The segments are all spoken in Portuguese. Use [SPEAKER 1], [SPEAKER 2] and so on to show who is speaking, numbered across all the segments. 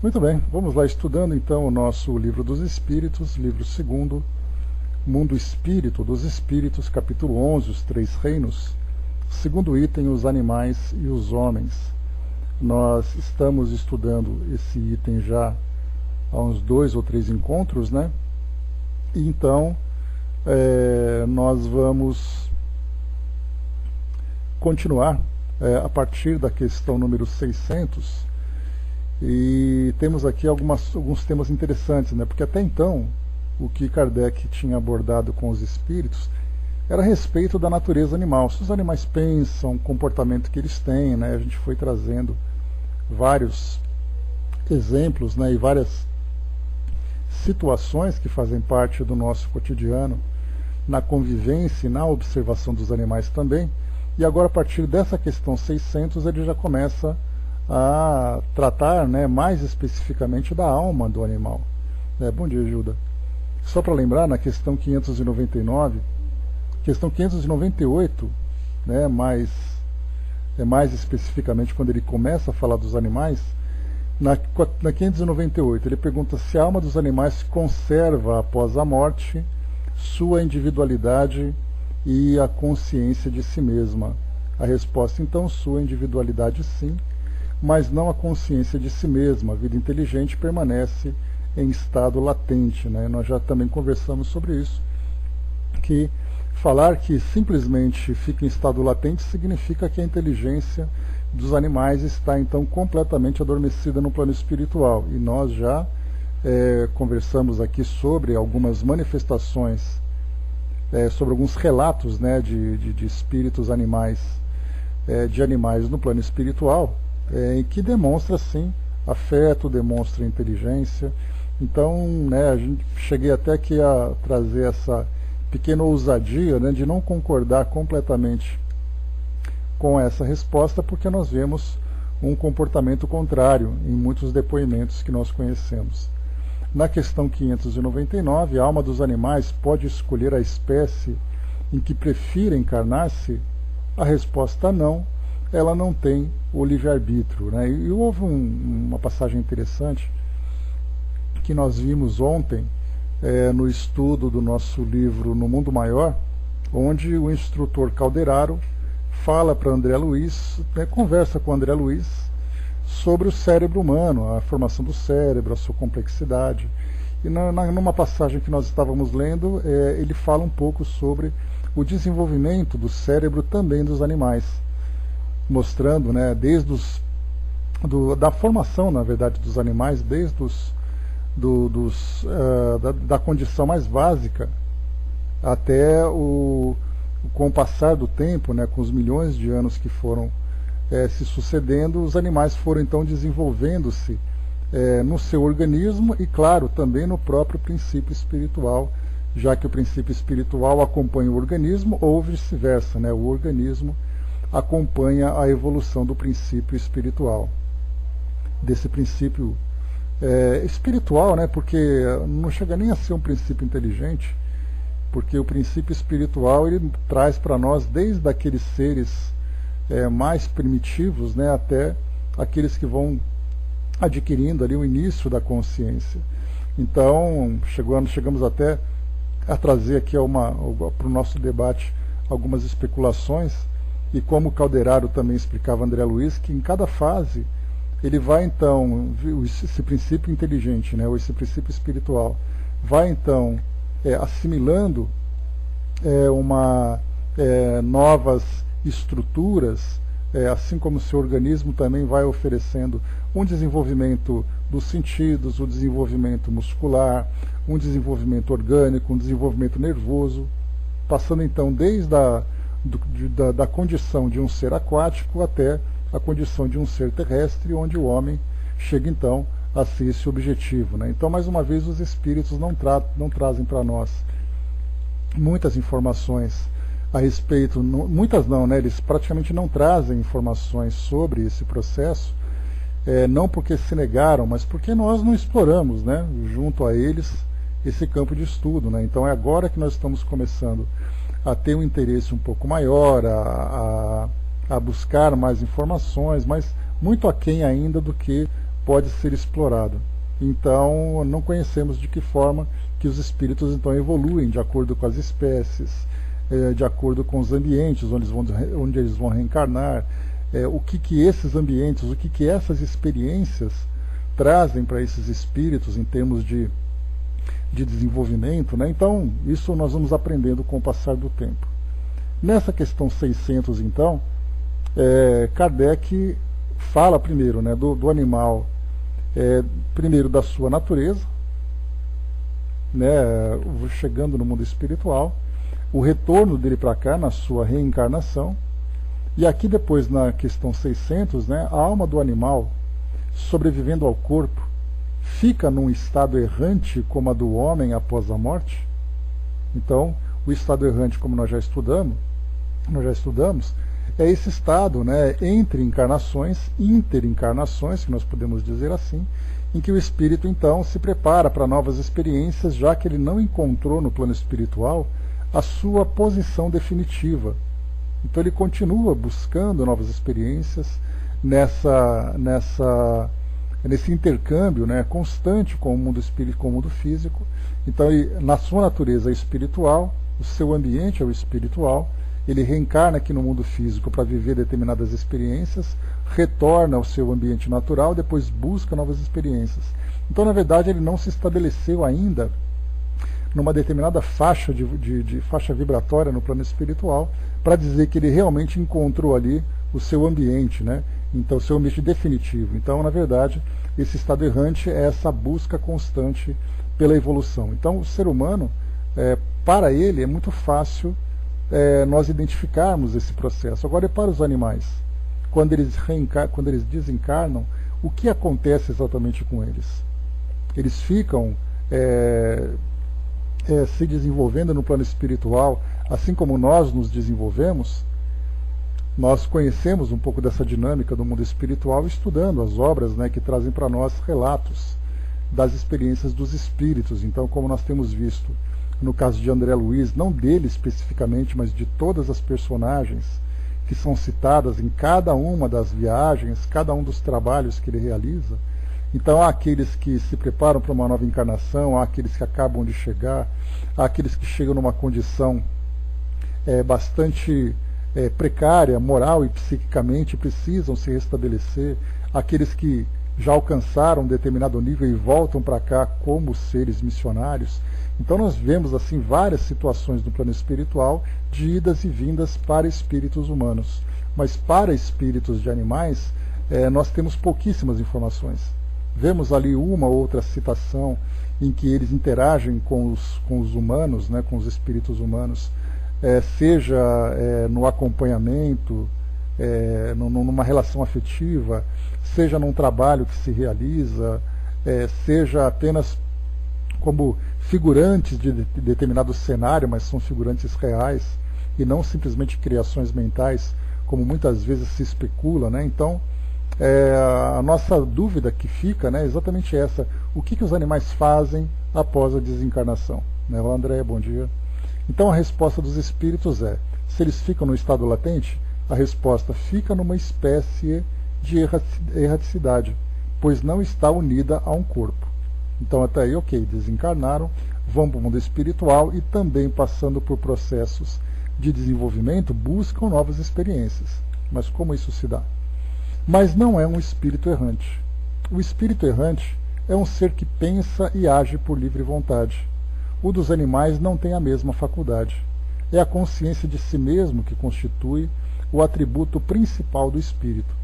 [SPEAKER 1] Muito bem, vamos lá estudando então o nosso Livro dos Espíritos, livro 2º, Mundo Espírito dos Espíritos, capítulo 11, os Três Reinos, segundo item, os animais e os homens. Nós estamos estudando esse item já há uns 2 ou 3 encontros, né? E então, nós vamos continuar a partir da questão número 600, e temos aqui alguns temas interessantes, né? Porque até então o que Kardec tinha abordado com os espíritos era a respeito da natureza animal. Se os animais pensam, o comportamento que eles têm, né? A gente foi trazendo vários exemplos, né? E várias situações que fazem parte do nosso cotidiano, na convivência e na observação dos animais também. E agora, a partir dessa questão 600, ele já começa a tratar, né, mais especificamente da alma do animal. Bom dia, Gilda. Só para lembrar, na questão 599, questão 598, né, mais especificamente quando ele começa a falar dos animais, na 598 ele pergunta se a alma dos animais conserva após a morte sua individualidade e a consciência de si mesma. A resposta, então, sua individualidade sim, mas não a consciência de si mesma. A vida inteligente permanece em estado latente, né? Nós já também conversamos sobre isso, que falar que simplesmente fica em estado latente significa que a inteligência dos animais está então completamente adormecida no plano espiritual. E nós já conversamos aqui sobre algumas manifestações, sobre alguns relatos, né, de espíritos animais, de animais no plano espiritual, em que demonstra sim afeto, demonstra inteligência. Então, né, cheguei até aqui a trazer essa pequena ousadia, né, de não concordar completamente com essa resposta, porque nós vemos um comportamento contrário em muitos depoimentos que nós conhecemos. Na questão 599, a alma dos animais pode escolher a espécie em que prefira encarnar-se? A resposta não. Ela não tem o livre-arbítrio, né? E houve uma passagem interessante que nós vimos ontem no estudo do nosso livro No Mundo Maior, onde o instrutor Calderaro fala para André Luiz, conversa com André Luiz sobre o cérebro humano, a formação do cérebro, a sua complexidade. E numa passagem que nós estávamos lendo, ele fala um pouco sobre o desenvolvimento do cérebro também dos animais, mostrando, né, desde da formação, na verdade, dos animais, desde da condição mais básica até com o passar do tempo, né, com os milhões de anos que foram se sucedendo, os animais foram então desenvolvendo-se no seu organismo e, claro, também no próprio princípio espiritual, já que o princípio espiritual acompanha o organismo, ou vice-versa, né, o organismo acompanha a evolução do princípio espiritual. Desse princípio espiritual, né, porque não chega nem a ser um princípio inteligente, porque o princípio espiritual ele traz para nós desde aqueles seres mais primitivos, né, até aqueles que vão adquirindo ali o início da consciência. Então, chegamos até a trazer aqui para o nosso debate algumas especulações, e como o Calderaro também explicava, André Luiz, que em cada fase ele vai então, esse princípio inteligente, né, ou esse princípio espiritual, vai então assimilando novas estruturas, assim como o seu organismo também vai oferecendo um desenvolvimento dos sentidos, o desenvolvimento muscular, um desenvolvimento orgânico, um desenvolvimento nervoso, passando então desde da condição de um ser aquático até a condição de um ser terrestre, onde o homem chega então a ser esse objetivo, né? Então, mais uma vez, os espíritos não trazem para nós muitas informações a respeito, muitas não, né? Eles praticamente não trazem informações sobre esse processo, não porque se negaram, mas porque nós não exploramos, né, junto a eles esse campo de estudo, né? Então é agora que nós estamos começando a ter um interesse um pouco maior, a buscar mais informações, mas muito aquém ainda do que pode ser explorado. Então, não conhecemos de que forma que os espíritos então evoluem de acordo com as espécies, de acordo com os ambientes onde eles vão reencarnar, o que esses ambientes, o que essas experiências trazem para esses espíritos em termos de desenvolvimento, né? Então, isso nós vamos aprendendo com o passar do tempo. Nessa questão 600, então, Kardec fala primeiro, né, do animal, primeiro da sua natureza, né, chegando no mundo espiritual, o retorno dele para cá na sua reencarnação, e aqui depois na questão 600, né, a alma do animal, sobrevivendo ao corpo, fica num estado errante como a do homem após a morte. Então, o estado errante, como nós já estudamos, é esse estado, né, entre encarnações, interencarnações, que nós podemos dizer assim, em que o espírito então se prepara para novas experiências, já que ele não encontrou no plano espiritual a sua posição definitiva. Então ele continua buscando novas experiências nesse intercâmbio, né, constante com o mundo espírito, com o mundo físico. Então ele, na sua natureza espiritual, o seu ambiente é o espiritual, ele reencarna aqui no mundo físico para viver determinadas experiências, retorna ao seu ambiente natural, depois busca novas experiências. Então, na verdade, ele não se estabeleceu ainda numa determinada faixa de faixa vibratória no plano espiritual, para dizer que ele realmente encontrou ali o seu ambiente, né? Então, o seu ambiente definitivo. Então, na verdade, esse estado errante é essa busca constante pela evolução. Então, o ser humano, para ele, é muito fácil nós identificarmos esse processo. Agora, e para os animais? Quando eles desencarnam, o que acontece exatamente com eles? Eles ficam se desenvolvendo no plano espiritual, assim como nós nos desenvolvemos. Nós conhecemos um pouco dessa dinâmica do mundo espiritual estudando as obras, né, que trazem para nós relatos das experiências dos espíritos. Então, como nós temos visto no caso de André Luiz, não dele especificamente, mas de todas as personagens que são citadas em cada uma das viagens, cada um dos trabalhos que ele realiza. Então há aqueles que se preparam para uma nova encarnação, há aqueles que acabam de chegar, há aqueles que chegam numa condição bastante precária, moral e psiquicamente, precisam se restabelecer, aqueles que já alcançaram um determinado nível e voltam para cá como seres missionários. Então nós vemos assim várias situações no plano espiritual de idas e vindas para espíritos humanos. Mas para espíritos de animais, nós temos pouquíssimas informações. Vemos ali uma ou outra citação em que eles interagem com os humanos, né, com os espíritos humanos, seja no acompanhamento, numa relação afetiva, seja num trabalho que se realiza, seja apenas como figurantes de determinado cenário, mas são figurantes reais e não simplesmente criações mentais, como muitas vezes se especula, né? Então, a nossa dúvida que fica, né, é exatamente essa: o que os animais fazem após a desencarnação? Né? Olá, André, bom dia. Então a resposta dos espíritos é: se eles ficam no estado latente, a resposta fica numa espécie de erraticidade, pois não está unida a um corpo. Então até aí, ok, desencarnaram, vão para o mundo espiritual e também passando por processos de desenvolvimento, buscam novas experiências. Mas como isso se dá? Mas não é um espírito errante. O espírito errante é um ser que pensa e age por livre vontade. O dos animais não tem a mesma faculdade. É a consciência de si mesmo que constitui o atributo principal do espírito.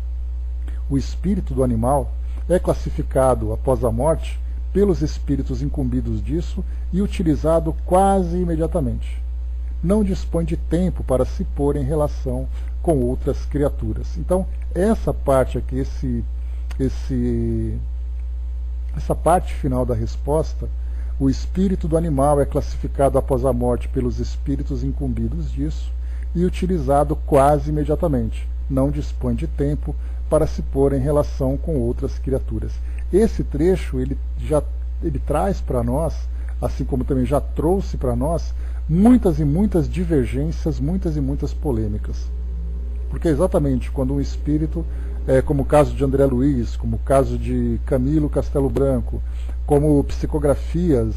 [SPEAKER 1] O espírito do animal é classificado após a morte pelos espíritos incumbidos disso e utilizado quase imediatamente. Não dispõe de tempo para se pôr em relação com outras criaturas. Então, essa parte aqui, essa parte final da resposta, o espírito do animal é classificado após a morte pelos espíritos incumbidos disso e utilizado quase imediatamente. Não dispõe de tempo para se pôr em relação com outras criaturas. Esse trecho ele traz para nós, assim como também já trouxe para nós, muitas e muitas divergências, muitas e muitas polêmicas. Porque exatamente quando um espírito como o caso de André Luiz, como o caso de Camilo Castelo Branco, como psicografias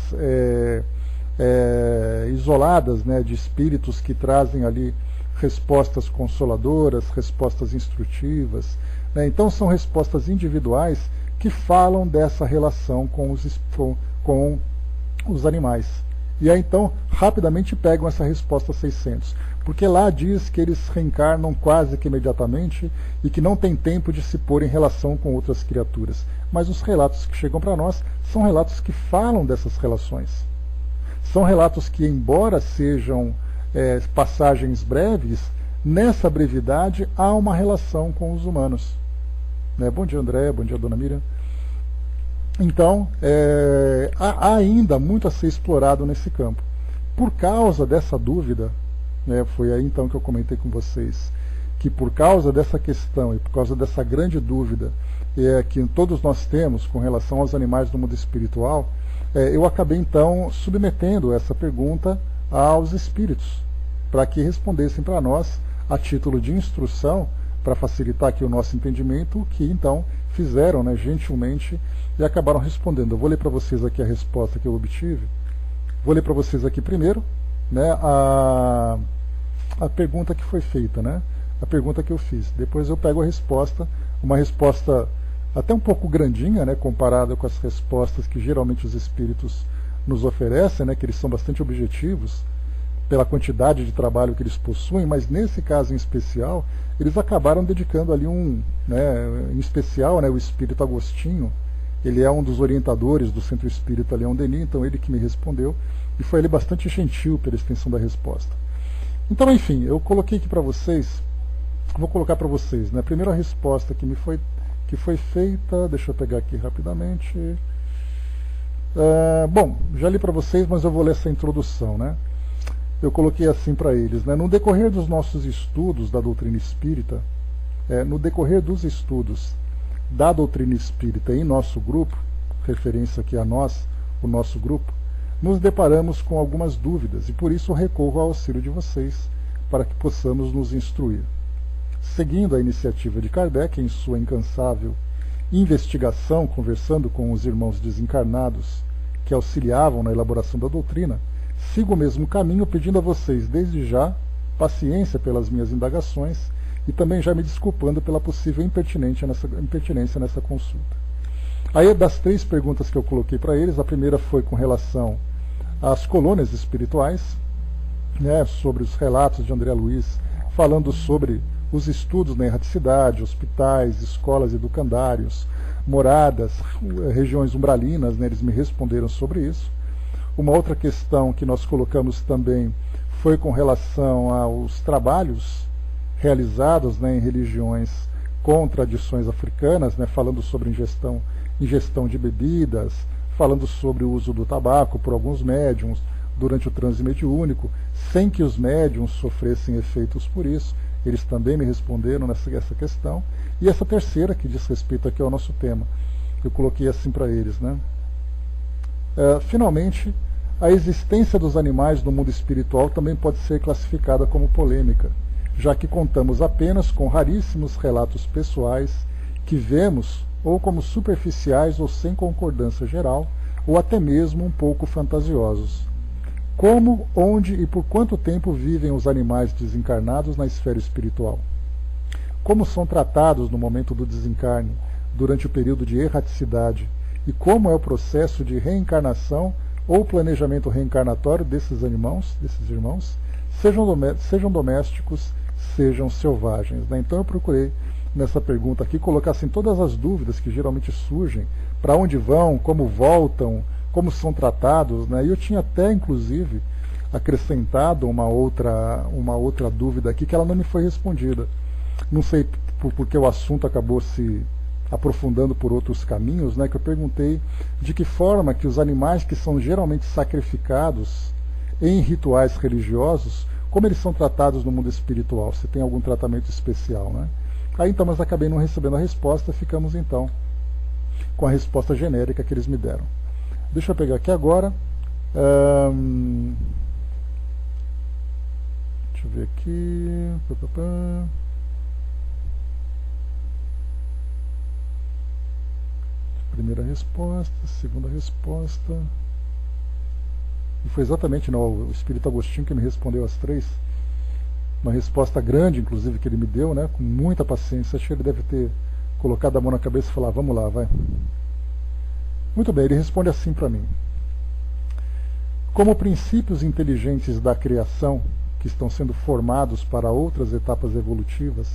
[SPEAKER 1] isoladas, né, de espíritos que trazem ali respostas consoladoras, respostas instrutivas, né? Então são respostas individuais que falam dessa relação com os animais. E aí então rapidamente pegam essa resposta 600, porque lá diz que eles reencarnam quase que imediatamente e que não tem tempo de se pôr em relação com outras criaturas. Mas os relatos que chegam para nós são relatos que falam dessas relações. São relatos que, embora sejam passagens breves, nessa brevidade há uma relação com os humanos. Né? Bom dia, André, bom dia, dona Miriam. Então, há ainda muito a ser explorado nesse campo. Por causa dessa dúvida, né, foi aí então que eu comentei com vocês, que por causa dessa questão e por causa dessa grande dúvida que todos nós temos com relação aos animais do mundo espiritual, eu acabei então submetendo essa pergunta aos espíritos, para que respondessem para nós, a título de instrução, para facilitar aqui o nosso entendimento, o que então fizeram, né, gentilmente, e acabaram respondendo. Eu vou ler para vocês aqui a resposta que eu obtive. Vou ler para vocês aqui primeiro, né, a pergunta que foi feita, né, a pergunta que eu fiz. Depois eu pego a resposta, uma resposta até um pouco grandinha, né, comparada com as respostas que geralmente os espíritos nos oferecem, né, que eles são bastante objetivos pela quantidade de trabalho que eles possuem, mas nesse caso em especial, eles acabaram dedicando ali em especial, né, o espírito Agostinho. Ele é um dos orientadores do Centro Espírita Leão Denis, então ele que me respondeu, e foi ele bastante gentil pela extensão da resposta. Então, enfim, eu coloquei aqui para vocês, vou colocar para vocês, né, a primeira resposta que foi feita, deixa eu pegar aqui rapidamente. Bom, já li para vocês, mas eu vou ler essa introdução, né? Eu coloquei assim para eles, né? No decorrer dos nossos estudos da doutrina espírita, no decorrer dos estudos da doutrina espírita em nosso grupo, referência aqui a nós, o nosso grupo, nos deparamos com algumas dúvidas e por isso recorro ao auxílio de vocês para que possamos nos instruir. Seguindo a iniciativa de Kardec em sua incansável investigação, conversando com os irmãos desencarnados que auxiliavam na elaboração da doutrina, sigo o mesmo caminho, pedindo a vocês, desde já, paciência pelas minhas indagações e também já me desculpando pela possível impertinência nessa consulta. Aí, das 3 perguntas que eu coloquei para eles, a primeira foi com relação às colônias espirituais, né, sobre os relatos de André Luiz, falando sobre os estudos na erraticidade, hospitais, escolas educandários, moradas, regiões umbralinas, né, eles me responderam sobre isso. Uma outra questão que nós colocamos também foi com relação aos trabalhos realizados, né, em religiões com tradições africanas, né, falando sobre ingestão de bebidas, falando sobre o uso do tabaco por alguns médiuns durante o transe mediúnico, sem que os médiuns sofressem efeitos por isso. Eles também me responderam nessa questão. E essa terceira, que diz respeito aqui ao nosso tema, eu coloquei assim para eles, né? Finalmente, a existência dos animais no mundo espiritual também pode ser classificada como polêmica, já que contamos apenas com raríssimos relatos pessoais que vemos ou como superficiais ou sem concordância geral, ou até mesmo um pouco fantasiosos. Como, onde e por quanto tempo vivem os animais desencarnados na esfera espiritual? Como são tratados no momento do desencarne, durante o período de erraticidade? E como é o processo de reencarnação ou planejamento reencarnatório desses irmãos, sejam domésticos, sejam selvagens, né? Então eu procurei, nessa pergunta aqui, colocar assim, todas as dúvidas que geralmente surgem, para onde vão, como voltam, como são tratados, né? E eu tinha até, inclusive, acrescentado uma outra dúvida aqui, que ela não me foi respondida. Não sei porque o assunto acabou se aprofundando por outros caminhos, né? Que eu perguntei de que forma que os animais que são geralmente sacrificados em rituais religiosos, como eles são tratados no mundo espiritual, se tem algum tratamento especial, né? Aí então, mas acabei não recebendo a resposta, ficamos então com a resposta genérica que eles me deram. Deixa eu pegar aqui agora. Deixa eu ver aqui. primeira resposta, segunda resposta. E foi exatamente o Espírito Agostinho que me respondeu as 3. Uma resposta grande, inclusive, que ele me deu, né, com muita paciência. Acho que ele deve ter colocado a mão na cabeça e falar, vamos lá, vai. Muito bem, ele responde assim para mim. Como princípios inteligentes da criação, que estão sendo formados para outras etapas evolutivas,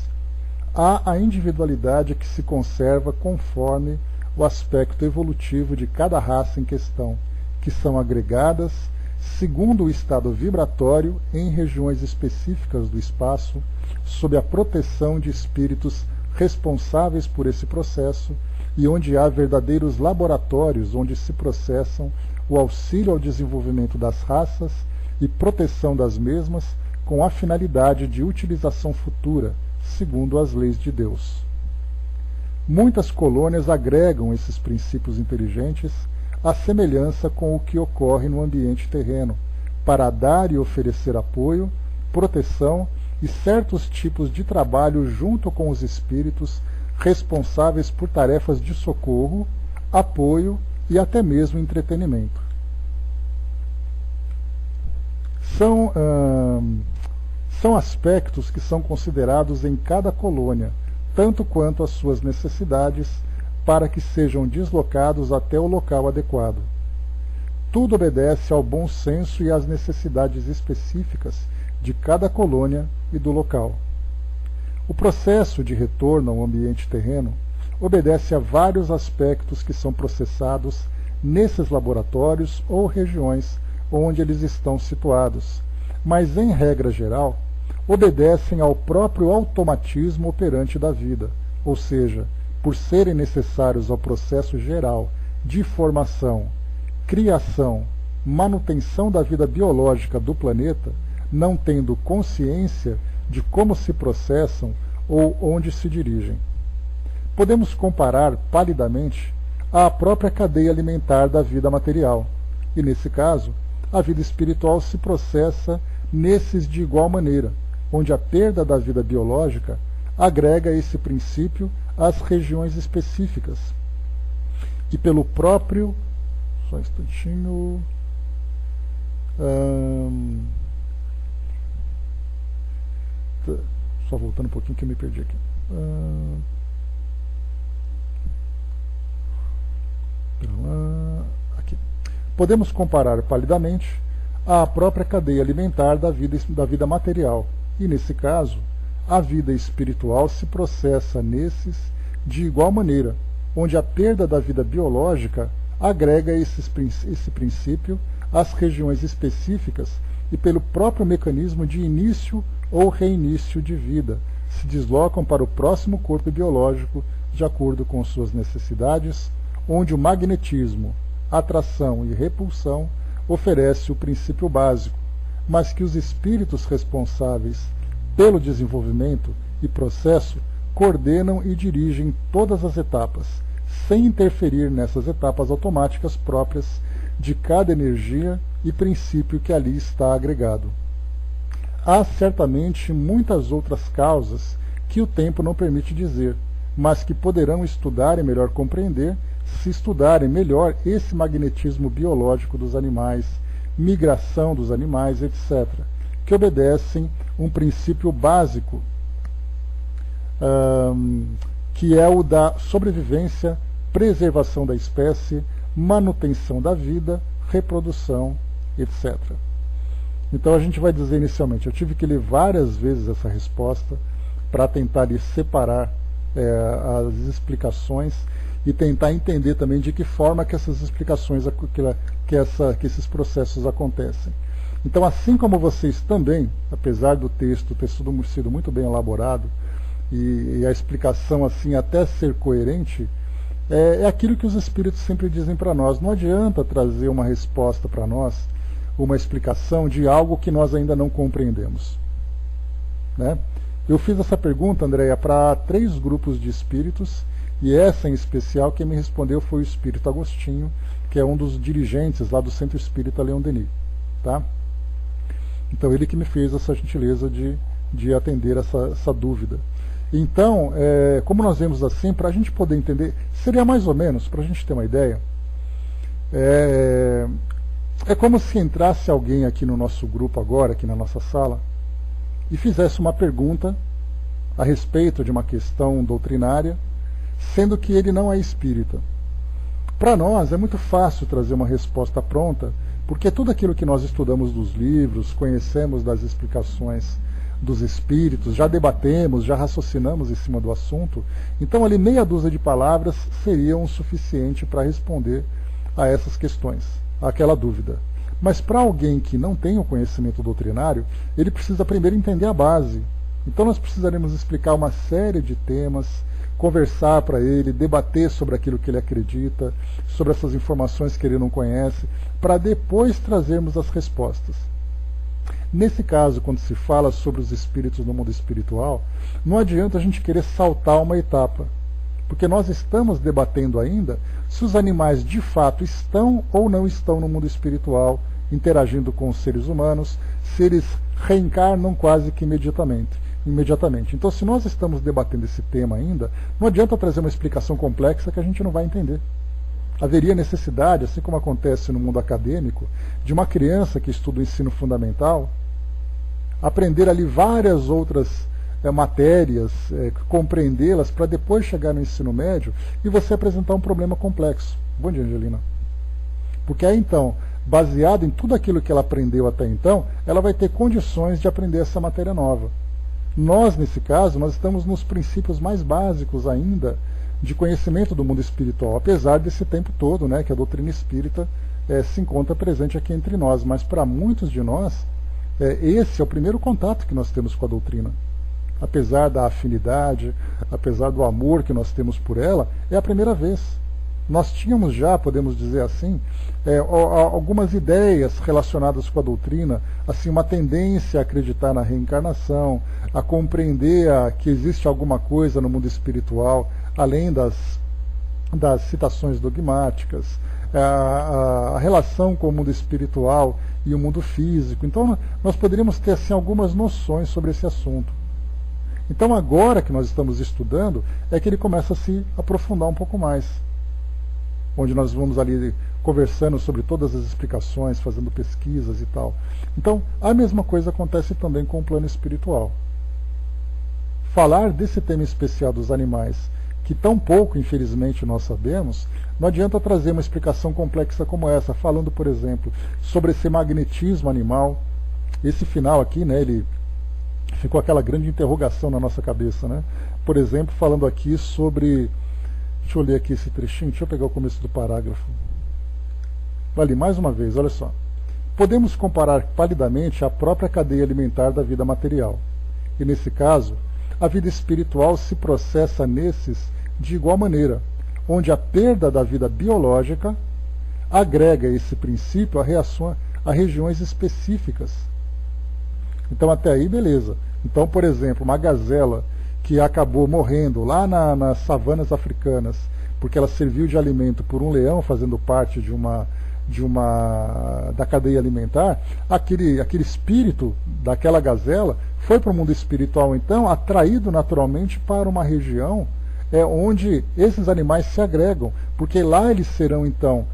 [SPEAKER 1] há a individualidade que se conserva conforme o aspecto evolutivo de cada raça em questão, que são agregadas segundo o estado vibratório em regiões específicas do espaço, sob a proteção de espíritos responsáveis por esse processo e onde há verdadeiros laboratórios onde se processam o auxílio ao desenvolvimento das raças e proteção das mesmas com a finalidade de utilização futura, segundo as leis de Deus. Muitas colônias agregam esses princípios inteligentes à semelhança com o que ocorre no ambiente terreno, para dar e oferecer apoio, proteção e certos tipos de trabalho junto com os espíritos responsáveis por tarefas de socorro, apoio e até mesmo entretenimento. São aspectos que são considerados em cada colônia, tanto quanto as suas necessidades, para que sejam deslocados até o local adequado. Tudo obedece ao bom senso e às necessidades específicas de cada colônia e do local. O processo de retorno ao ambiente terreno obedece a vários aspectos que são processados nesses laboratórios ou regiões onde eles estão situados, mas, em regra geral, obedecem ao próprio automatismo operante da vida, ou seja, por serem necessários ao processo geral de formação, criação, manutenção da vida biológica do planeta, não tendo consciência de como se processam ou onde se dirigem. Podemos comparar palidamente à própria cadeia alimentar da vida material, e nesse caso, a vida espiritual se processa nesses de igual maneira, onde a perda da vida biológica agrega esse princípio às regiões específicas. E pelo próprio... Só um instantinho... Só voltando um pouquinho que eu me perdi aqui. Aqui. Podemos comparar palidamente à própria cadeia alimentar da vida material. E, nesse caso, a vida espiritual se processa nesses de igual maneira, onde a perda da vida biológica agrega esse princípio às regiões específicas e, pelo próprio mecanismo de início ou reinício de vida, se deslocam para o próximo corpo biológico de acordo com suas necessidades, onde o magnetismo, atração e repulsão oferece o princípio básico, mas que os espíritos responsáveis pelo desenvolvimento e processo coordenam e dirigem todas as etapas, sem interferir nessas etapas automáticas próprias de cada energia e princípio que ali está agregado. Há certamente muitas outras causas que o tempo não permite dizer, mas que poderão estudar e melhor compreender se estudarem melhor esse magnetismo biológico dos animais, migração dos animais, etc., que obedecem um princípio básico, que é o da sobrevivência, preservação da espécie, manutenção da vida, reprodução, etc. Então a gente vai dizer inicialmente, eu tive que ler várias vezes essa resposta para tentar separar as explicações e tentar entender também de que forma que essas explicações, que esses processos acontecem. Então, assim como vocês também, apesar do texto ter sido muito bem elaborado e a explicação assim até ser coerente, é aquilo que os espíritos sempre dizem para nós. Não adianta trazer uma resposta para nós, uma explicação de algo que nós ainda não compreendemos, né? Eu fiz essa pergunta, Andréia, para 3 grupos de espíritos, e essa em especial quem me respondeu foi o Espírito Agostinho, que é um dos dirigentes lá do Centro Espírita Leon Denis. Tá? Então ele que me fez essa gentileza de atender essa dúvida. Então, como nós vemos assim, para a gente poder entender, seria mais ou menos, para a gente ter uma ideia, é como se entrasse alguém aqui no nosso grupo agora, aqui na nossa sala, e fizesse uma pergunta a respeito de uma questão doutrinária, sendo que ele não é espírita. Para nós é muito fácil trazer uma resposta pronta, porque tudo aquilo que nós estudamos dos livros, conhecemos das explicações dos espíritos, já debatemos, já raciocinamos em cima do assunto, então ali meia dúzia de palavras seriam o suficiente para responder a essas questões, àquela dúvida. Mas para alguém que não tem o conhecimento doutrinário, ele precisa primeiro entender a base. Então nós precisaremos explicar uma série de temas, conversar para ele, debater sobre aquilo que ele acredita, sobre essas informações que ele não conhece, para depois trazermos as respostas. Nesse caso, quando se fala sobre os espíritos no mundo espiritual, não adianta a gente querer saltar uma etapa, porque nós estamos debatendo ainda se os animais de fato estão ou não estão no mundo espiritual, interagindo com os seres humanos, se eles reencarnam quase que imediatamente. Então, se nós estamos debatendo esse tema ainda, não adianta trazer uma explicação complexa que a gente não vai entender. Haveria necessidade, assim como acontece no mundo acadêmico, de uma criança que estuda o ensino fundamental, aprender ali várias outras matérias, compreendê-las, para depois chegar no ensino médio e você apresentar um problema complexo. Bom dia, Angelina. Porque aí, então, baseado em tudo aquilo que ela aprendeu até então, ela vai ter condições de aprender essa matéria nova. Nós, nesse caso, nós estamos nos princípios mais básicos ainda de conhecimento do mundo espiritual, apesar desse tempo todo, né, que a doutrina espírita se encontra presente aqui entre nós. Mas para muitos de nós, esse é o primeiro contato que nós temos com a doutrina. Apesar da afinidade, apesar do amor que nós temos por ela, é a primeira vez. Nós tínhamos já, podemos dizer assim, algumas ideias relacionadas com a doutrina, assim, uma tendência a acreditar na reencarnação, a compreender que existe alguma coisa no mundo espiritual, além das citações dogmáticas, a relação com o mundo espiritual e o mundo físico. Então, nós poderíamos ter assim, algumas noções sobre esse assunto. Então, agora que nós estamos estudando, é que ele começa a se aprofundar um pouco mais, onde nós vamos ali conversando sobre todas as explicações, fazendo pesquisas e tal. Então, a mesma coisa acontece também com o plano espiritual. Falar desse tema especial dos animais, que tão pouco, infelizmente, nós sabemos, não adianta trazer uma explicação complexa como essa, falando, por exemplo, sobre esse magnetismo animal. Esse final aqui, né, ele ficou aquela grande interrogação na nossa cabeça, né? Por exemplo, falando aqui sobre... Deixa eu ler aqui esse trechinho, deixa eu pegar o começo do parágrafo. Vai ali, mais uma vez, olha só. Podemos comparar palidamente a própria cadeia alimentar da vida material. E nesse caso, a vida espiritual se processa nesses de igual maneira, onde a perda da vida biológica agrega esse princípio a regiões específicas. Então até aí, beleza. Então, por exemplo, uma gazela que acabou morrendo lá nas savanas africanas, porque ela serviu de alimento por um leão, fazendo parte da cadeia alimentar, aquele espírito daquela gazela foi para o mundo espiritual, então, atraído naturalmente para uma região onde esses animais se agregam, porque lá eles serão, então,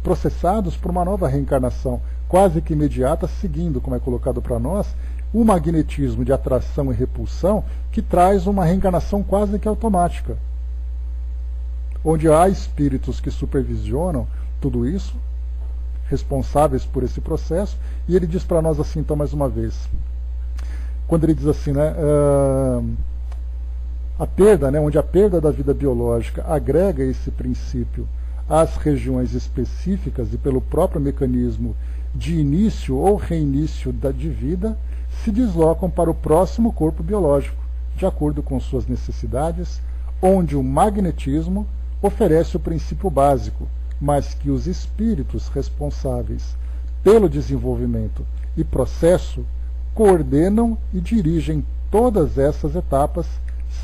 [SPEAKER 1] processados por uma nova reencarnação, quase que imediata, seguindo, como é colocado para nós, o magnetismo de atração e repulsão, que traz uma reencarnação quase que automática, onde há espíritos que supervisionam tudo isso, responsáveis por esse processo, e ele diz para nós assim, então, mais uma vez, quando ele diz assim, né, a perda, né, onde a perda da vida biológica agrega esse princípio às regiões específicas e pelo próprio mecanismo de início ou reinício de vida, se deslocam para o próximo corpo biológico, de acordo com suas necessidades, onde o magnetismo oferece o princípio básico, mas que os espíritos responsáveis pelo desenvolvimento e processo coordenam e dirigem todas essas etapas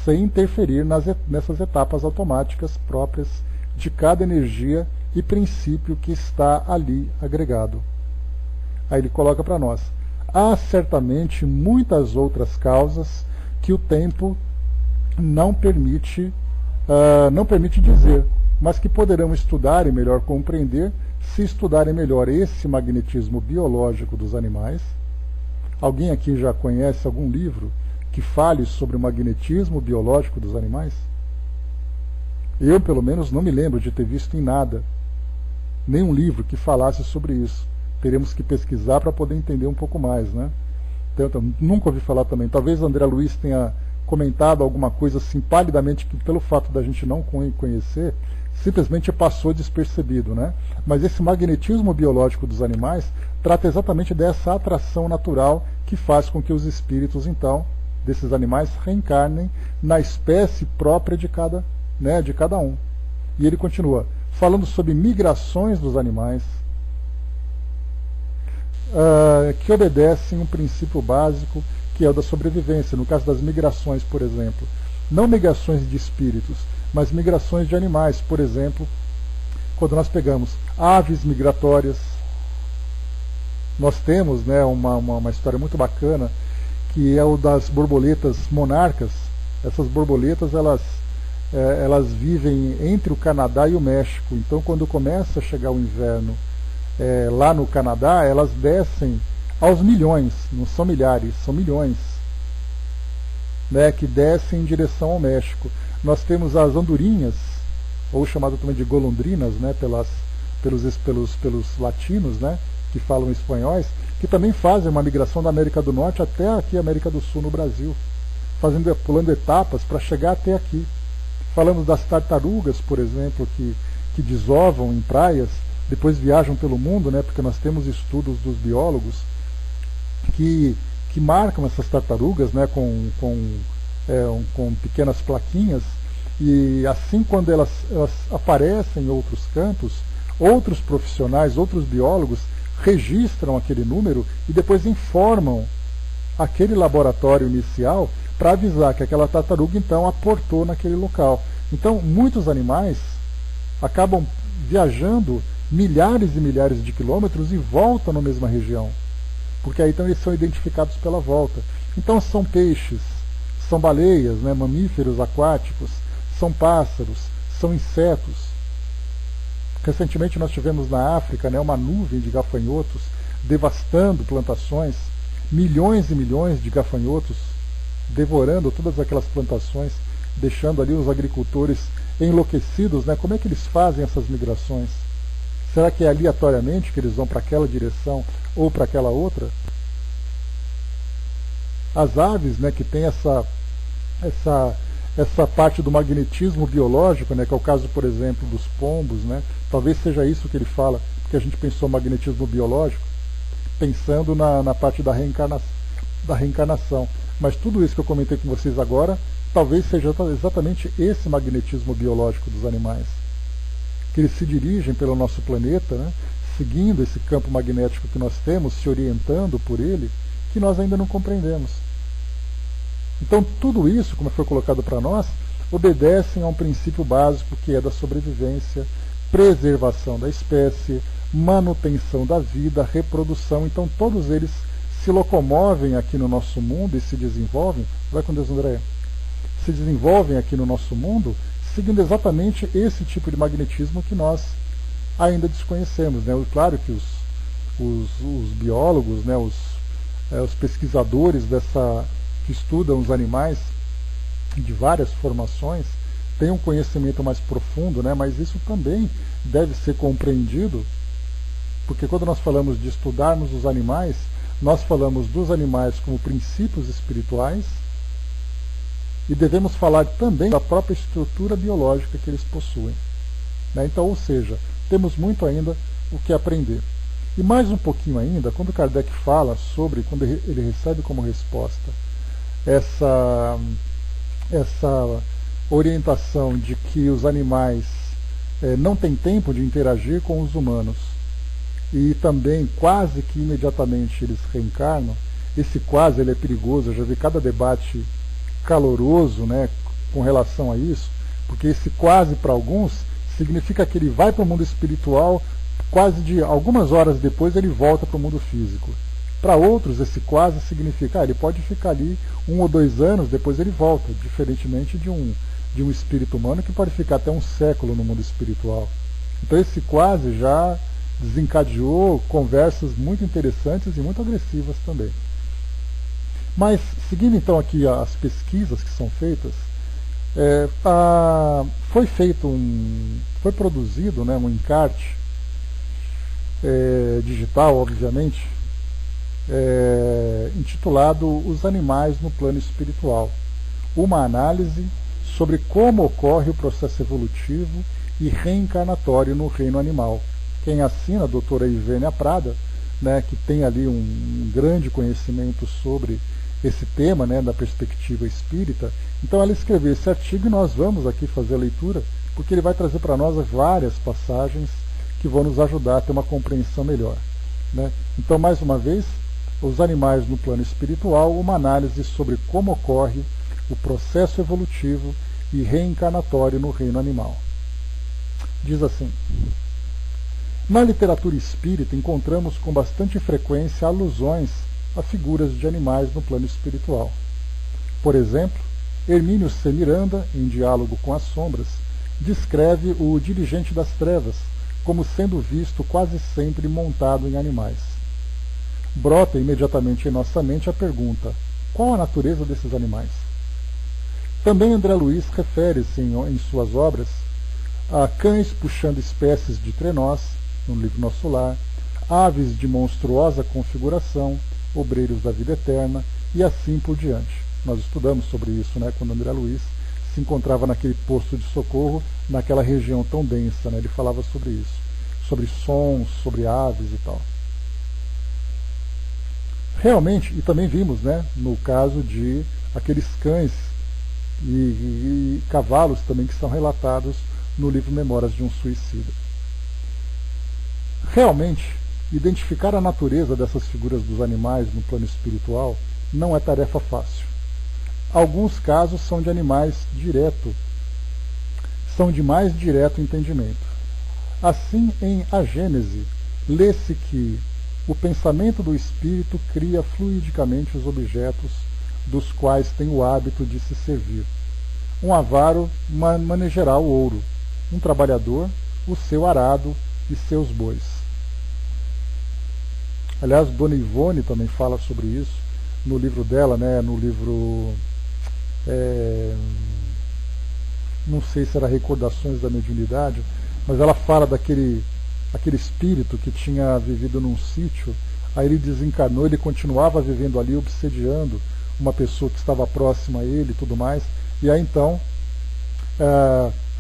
[SPEAKER 1] sem interferir nessas etapas automáticas próprias de cada energia e princípio que está ali agregado. Aí ele coloca para nós: há certamente muitas outras causas que o tempo não permite, não permite dizer, mas que poderão estudar e melhor compreender se estudarem melhor esse magnetismo biológico dos animais. Alguém aqui já conhece algum livro que fale sobre o magnetismo biológico dos animais? Eu, pelo menos, não me lembro de ter visto em nada, nenhum livro que falasse sobre isso. Teremos que pesquisar para poder entender um pouco mais, né? Então, nunca ouvi falar também. Talvez André Luiz tenha comentado alguma coisa assim, palidamente, que pelo fato da gente não conhecer, simplesmente passou despercebido, né? Mas esse magnetismo biológico dos animais trata exatamente dessa atração natural que faz com que os espíritos, então, desses animais reencarnem na espécie própria de cada um. E ele continua, falando sobre migrações dos animais, que obedecem um princípio básico, que é o da sobrevivência. No caso das migrações, por exemplo, não migrações de espíritos, mas migrações de animais. Por exemplo, quando nós pegamos aves migratórias, nós temos, né, uma história muito bacana, que é o das borboletas monarcas. Essas borboletas, elas vivem entre o Canadá e o México. Então, quando começa a chegar o inverno lá no Canadá, elas descem aos milhões, não são milhares, são milhões, né, que descem em direção ao México. Nós temos as andorinhas, ou chamado também de golondrinas, né, pelos latinos, né, que falam espanhóis, que também fazem uma migração da América do Norte até aqui, América do Sul, no Brasil, pulando etapas para chegar até aqui. Falamos das tartarugas, por exemplo, que desovam em praias, depois viajam pelo mundo, né, porque nós temos estudos dos biólogos que marcam essas tartarugas, né, com pequenas plaquinhas, e assim, quando elas aparecem em outros campos, outros profissionais, outros biólogos registram aquele número e depois informam aquele laboratório inicial para avisar que aquela tartaruga então aportou naquele local. Então, muitos animais acabam viajando milhares e milhares de quilômetros e voltam na mesma região, porque aí então eles são identificados pela volta. Então são peixes, são baleias, né, mamíferos aquáticos, são pássaros, são insetos. Recentemente nós tivemos na África, né, uma nuvem de gafanhotos devastando plantações, milhões e milhões de gafanhotos devorando todas aquelas plantações, deixando ali os agricultores enlouquecidos, né? Como é que eles fazem essas migrações? Será que é aleatoriamente que eles vão para aquela direção ou para aquela outra? As aves, né, que tem essa parte do magnetismo biológico, né, que é o caso, por exemplo, dos pombos, né? Talvez seja isso que ele fala, porque a gente pensou magnetismo biológico, pensando na parte da reencarnação. Mas tudo isso que eu comentei com vocês agora, talvez seja exatamente esse magnetismo biológico dos animais, que eles se dirigem pelo nosso planeta, né, seguindo esse campo magnético que nós temos, se orientando por ele, que nós ainda não compreendemos. Então tudo isso, como foi colocado para nós, obedecem a um princípio básico que é da sobrevivência, preservação da espécie, manutenção da vida, reprodução. Então todos eles se locomovem aqui no nosso mundo e se desenvolvem, vai com Deus, André, se desenvolvem aqui no nosso mundo, seguindo exatamente esse tipo de magnetismo que nós ainda desconhecemos, né? Claro que os biólogos, né, os pesquisadores que estudam os animais de várias formações têm um conhecimento mais profundo, né? Mas isso também deve ser compreendido, porque quando nós falamos de estudarmos os animais, nós falamos dos animais como princípios espirituais e devemos falar também da própria estrutura biológica que eles possuem, né? Então, ou seja, temos muito ainda o que aprender. E mais um pouquinho ainda, quando Kardec fala sobre, quando ele recebe como resposta essa orientação de que os animais não têm tempo de interagir com os humanos, e também quase que imediatamente eles reencarnam, esse quase ele é perigoso, eu já vi cada debate caloroso, né, com relação a isso, porque esse quase para alguns significa que ele vai para o mundo espiritual, quase de algumas horas depois ele volta para o mundo físico. Para outros, esse quase significa, ele pode ficar ali 1 ou 2 anos, depois ele volta, diferentemente de um espírito humano que pode ficar até um século no mundo espiritual. Então esse quase já desencadeou conversas muito interessantes e muito agressivas também. Mas, seguindo então aqui as pesquisas que são feitas, foi produzido, né, um encarte digital, obviamente, intitulado Os Animais no Plano Espiritual, uma análise sobre como ocorre o processo evolutivo e reencarnatório no reino animal. Quem assina, a doutora Ivênia Prada, né, que tem ali um grande conhecimento sobre esse tema, né, da perspectiva espírita. Então ela escreveu esse artigo e nós vamos aqui fazer a leitura, porque ele vai trazer para nós várias passagens que vão nos ajudar a ter uma compreensão melhor, né? Então, mais uma vez, Os Animais no Plano Espiritual, uma análise sobre como ocorre o processo evolutivo e reencarnatório no reino animal. Diz assim: na literatura espírita encontramos com bastante frequência alusões a figuras de animais no plano espiritual. Por exemplo, Hermínio C. Miranda, em Diálogo com as Sombras, descreve o dirigente das trevas como sendo visto quase sempre montado em animais. Brota imediatamente em nossa mente a pergunta: qual a natureza desses animais? Também André Luiz refere-se em suas obras a cães puxando espécies de trenós, no livro Nosso Lar, aves de monstruosa configuração, obreiros da vida eterna, e assim por diante. Nós estudamos sobre isso, né, quando André Luiz se encontrava naquele posto de socorro, naquela região tão densa, né, ele falava sobre isso, sobre sons, sobre aves e tal. Realmente, e também vimos, né, no caso de aqueles cães e cavalos também que são relatados no livro Memórias de um Suicida. Realmente, identificar a natureza dessas figuras dos animais no plano espiritual não é tarefa fácil. Alguns casos são de animais são de mais direto entendimento. Assim, em A Gênese, lê-se que o pensamento do espírito cria fluidicamente os objetos dos quais tem o hábito de se servir. Um avaro manejará o ouro, um trabalhador o seu arado e seus bois. Aliás, Dona Ivone também fala sobre isso no livro dela, né, no livro, não sei se era Recordações da Mediunidade, mas ela fala aquele espírito que tinha vivido num sítio, aí ele desencarnou, ele continuava vivendo ali, obsediando uma pessoa que estava próxima a ele e tudo mais, e aí então,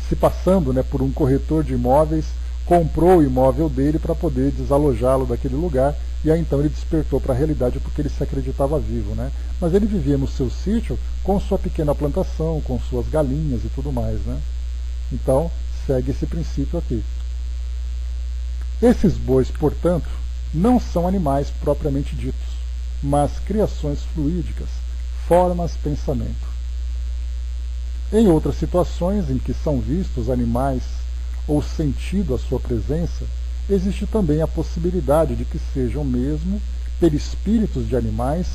[SPEAKER 1] se passando, né, por um corretor de imóveis, comprou o imóvel dele para poder desalojá-lo daquele lugar, e aí então ele despertou para a realidade porque ele se acreditava vivo, né? Mas ele vivia no seu sítio com sua pequena plantação, com suas galinhas e tudo mais, né? Então, segue esse princípio aqui. Esses bois, portanto, não são animais propriamente ditos, mas criações fluídicas, formas, pensamento. Em outras situações em que são vistos animais ou sentido a sua presença, existe também a possibilidade de que sejam mesmo perispíritos de animais,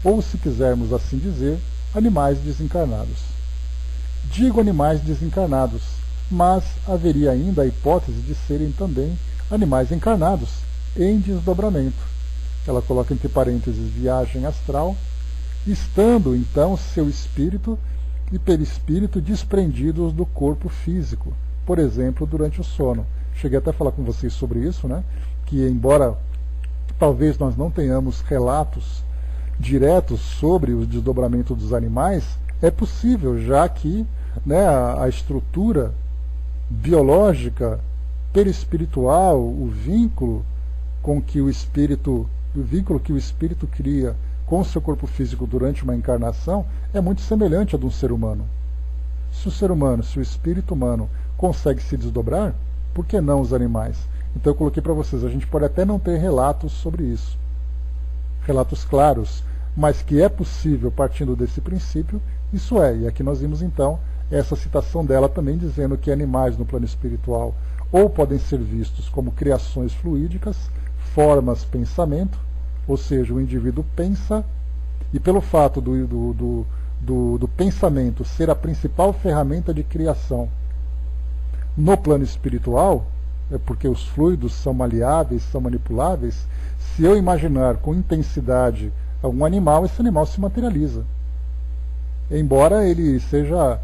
[SPEAKER 1] ou, se quisermos assim dizer, animais desencarnados. Digo animais desencarnados, mas haveria ainda a hipótese de serem também animais encarnados, em desdobramento. Ela coloca entre parênteses viagem astral, estando então seu espírito e perispírito desprendidos do corpo físico, por exemplo, durante o sono. Cheguei até a falar com vocês sobre isso, né? Que embora talvez nós não tenhamos relatos diretos sobre o desdobramento dos animais, é possível, já que, né, a estrutura biológica, perispiritual, o vínculo que o espírito cria com o seu corpo físico durante uma encarnação é muito semelhante à de um ser humano. Se o espírito humano consegue se desdobrar, por que não os animais? Então eu coloquei para vocês, a gente pode até não ter relatos sobre isso, relatos claros, mas que é possível, partindo desse princípio, isso é. E aqui nós vimos então essa citação dela também dizendo que animais no plano espiritual ou podem ser vistos como criações fluídicas, formas, pensamento, Ou seja, o indivíduo pensa, e pelo fato do pensamento ser a principal ferramenta de criação no plano espiritual, é porque os fluidos são maleáveis, são manipuláveis, se eu imaginar com intensidade um animal, esse animal se materializa. Embora ele seja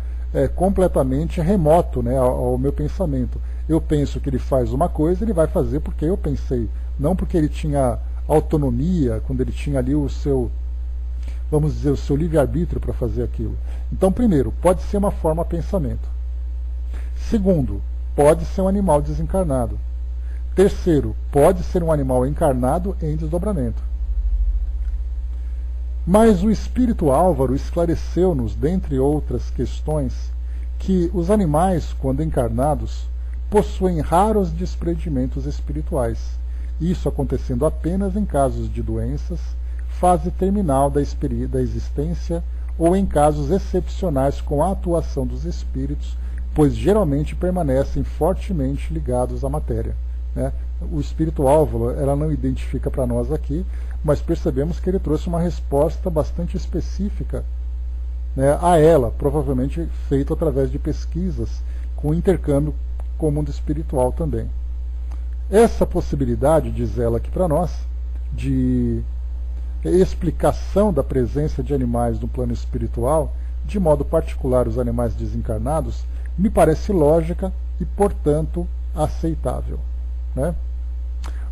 [SPEAKER 1] completamente remoto, né, ao meu pensamento. Eu penso que ele faz uma coisa, ele vai fazer porque eu pensei, não porque ele tinha autonomia, quando ele tinha ali o seu, vamos dizer, o seu livre-arbítrio para fazer aquilo. Então, primeiro, pode ser uma forma pensamento. Segundo, pode ser um animal desencarnado. Terceiro, pode ser um animal encarnado em desdobramento. Mas o espírito Álvaro esclareceu-nos, dentre outras questões, que os animais, quando encarnados, possuem raros desprendimentos espirituais, isso acontecendo apenas em casos de doenças, fase terminal da existência ou em casos excepcionais com a atuação dos espíritos, pois geralmente permanecem fortemente ligados à matéria. Né? O espírito Álvaro, ela não identifica para nós aqui, mas percebemos que ele trouxe uma resposta bastante específica, né, a ela, provavelmente feito através de pesquisas com intercâmbio com o mundo espiritual também. Essa possibilidade, diz ela aqui para nós, de explicação da presença de animais no plano espiritual, de modo particular os animais desencarnados, me parece lógica e, portanto, aceitável. Né?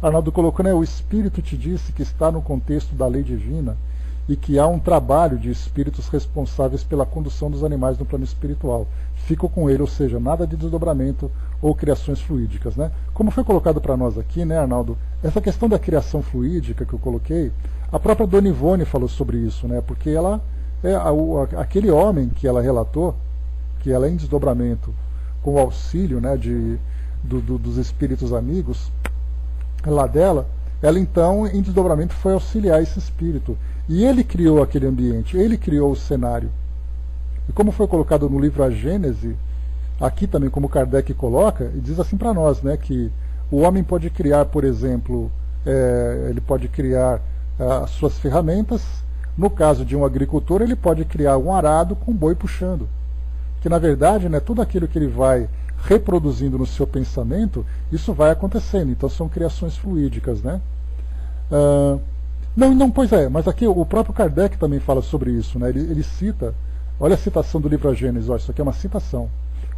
[SPEAKER 1] Arnaldo colocou, né, o Espírito te disse que está no contexto da lei divina e que há um trabalho de espíritos responsáveis pela condução dos animais no plano espiritual. Fico com ele, ou seja, nada de desdobramento ou criações fluídicas. Né? Como foi colocado para nós aqui, né, Arnaldo, essa questão da criação fluídica que eu coloquei, a própria Dona Ivone falou sobre isso, né, porque ela aquele homem que ela relatou, que ela é em desdobramento com o auxílio, né, dos espíritos amigos lá dela, ela então em desdobramento foi auxiliar esse espírito. E ele criou aquele ambiente, ele criou o cenário. E como foi colocado no livro A Gênese, aqui também como Kardec coloca, ele diz assim para nós, né, que o homem pode criar, por exemplo, ele pode criar as suas ferramentas. No caso de um agricultor, ele pode criar um arado com um boi puxando. Que na verdade, né, tudo aquilo que ele vai reproduzindo no seu pensamento, isso vai acontecendo. Então são criações fluídicas, né? Pois é, mas aqui o próprio Kardec também fala sobre isso, né? Ele cita, olha a citação do livro A Gênesis, olha, isso aqui é uma citação.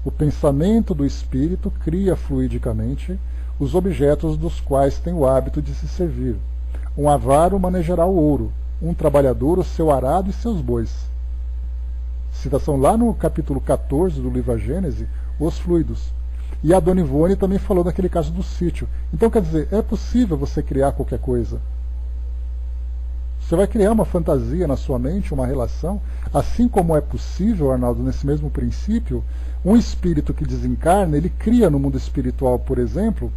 [SPEAKER 1] O pensamento do espírito cria fluidicamente os objetos dos quais tem o hábito de se servir. Um avaro manejará o ouro, um trabalhador o seu arado e seus bois. Citação lá no capítulo 14 do livro A Gênese, os fluidos. E a Dona Ivone também falou daquele caso do sítio. Então, quer dizer, é possível você criar qualquer coisa. Você vai criar uma fantasia na sua mente, uma relação, assim como é possível, Arnaldo, nesse mesmo princípio, um espírito que desencarna, ele cria no mundo espiritual, por exemplo,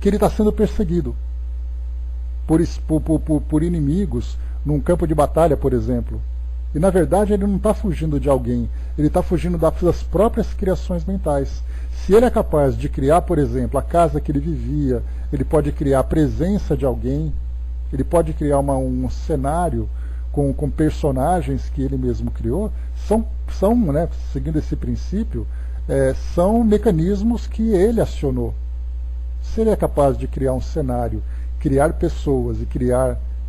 [SPEAKER 1] que ele está sendo perseguido por inimigos, num campo de batalha, por exemplo. E na verdade ele não está fugindo de alguém, ele está fugindo das próprias criações mentais. Se ele é capaz de criar, por exemplo, a casa que ele vivia, ele pode criar a presença de alguém, ele pode criar um cenário com personagens que ele mesmo criou, são né, seguindo esse princípio, são mecanismos que ele acionou. Se ele é capaz de criar um cenário, criar pessoas e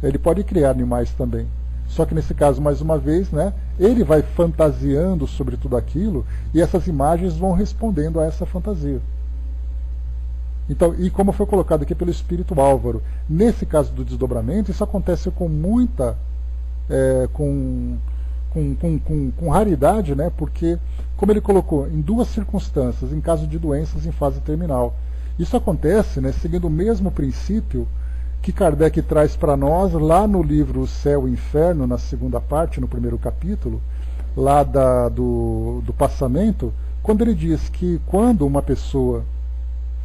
[SPEAKER 1] ele pode criar animais também. Só que nesse caso, mais uma vez, né, ele vai fantasiando sobre tudo aquilo e essas imagens vão respondendo a essa fantasia. Então, e como foi colocado aqui pelo espírito Álvaro, nesse caso do desdobramento, isso acontece com muita com raridade, né, porque, como ele colocou, em duas circunstâncias, em caso de doenças em fase terminal. Isso acontece, né, seguindo o mesmo princípio que Kardec traz para nós lá no livro O Céu e o Inferno, na segunda parte, no primeiro capítulo, lá do passamento, quando ele diz que quando uma pessoa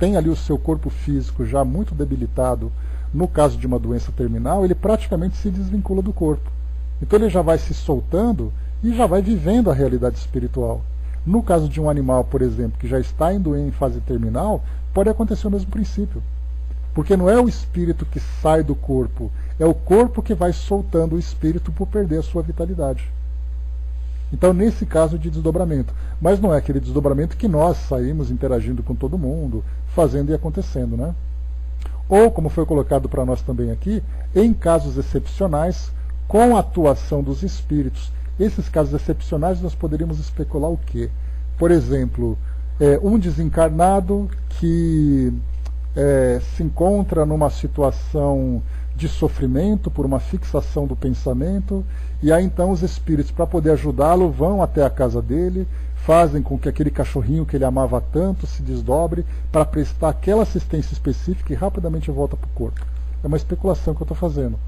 [SPEAKER 1] tem ali o seu corpo físico já muito debilitado, no caso de uma doença terminal, ele praticamente se desvincula do corpo. Então ele já vai se soltando e já vai vivendo a realidade espiritual. No caso de um animal, por exemplo, que já está indo em fase terminal, pode acontecer o mesmo princípio. Porque não é o espírito que sai do corpo, É o corpo que vai soltando o espírito por perder a sua vitalidade. Então, nesse caso de desdobramento. Mas não é aquele desdobramento que nós saímos interagindo com todo mundo, fazendo e acontecendo, né? Ou, como foi colocado para nós também aqui, em casos excepcionais, com a atuação dos espíritos. Esses casos excepcionais nós poderíamos especular o quê? Por exemplo, um desencarnado que se encontra numa situação de sofrimento por uma fixação do pensamento, e aí então os espíritos, para poder ajudá-lo, vão até a casa dele, fazem com que aquele cachorrinho que ele amava tanto se desdobre para prestar aquela assistência específica e rapidamente volta para o corpo. É uma especulação que eu estou fazendo.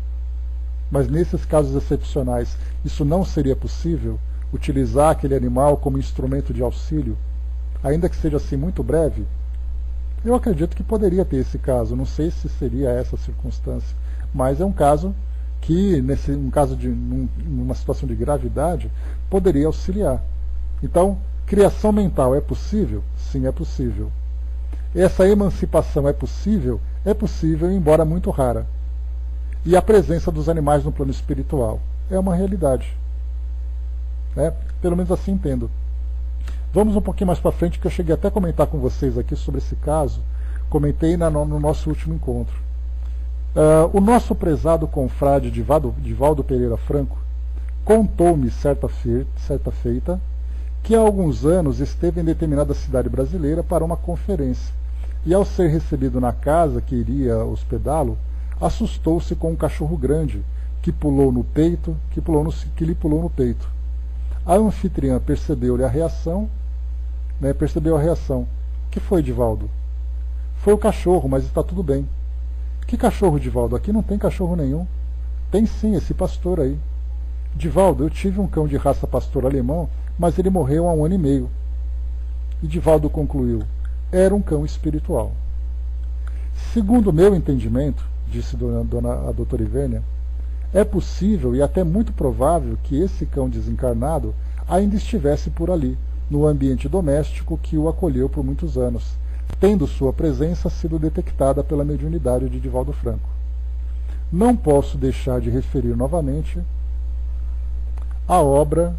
[SPEAKER 1] Mas nesses casos excepcionais, isso não seria possível? Utilizar aquele animal como instrumento de auxílio? Ainda que seja assim muito breve? Eu acredito que poderia ter esse caso. Não sei se seria essa circunstância. Mas é um caso que, numa situação de gravidade, poderia auxiliar. Então, criação mental é possível? Sim, é possível. Essa emancipação é possível? É possível, embora muito rara. E a presença dos animais no plano espiritual é uma realidade. Pelo menos assim entendo. Vamos um pouquinho mais para frente, que eu cheguei até a comentar com vocês aqui sobre esse caso. Comentei no nosso último encontro. O nosso prezado confrade Divaldo Pereira Franco contou-me certa feita que há alguns anos esteve em determinada cidade brasileira para uma conferência, e ao ser recebido na casa que iria hospedá-lo, assustou-se com um cachorro grande que lhe pulou no peito. A anfitriã percebeu a reação. O que foi, Divaldo? Foi o cachorro, mas está tudo bem. Que cachorro, Divaldo? Aqui não tem cachorro nenhum. Tem sim, esse pastor aí. Divaldo, eu tive um cão de raça pastor alemão, mas ele morreu há 1 ano e meio. E Divaldo concluiu: era um cão espiritual. Segundo o meu entendimento, disse a doutora Ivênia, é possível e até muito provável que esse cão desencarnado ainda estivesse por ali, no ambiente doméstico que o acolheu por muitos anos, tendo sua presença sido detectada pela mediunidade de Divaldo Franco. Não posso deixar de referir novamente a obra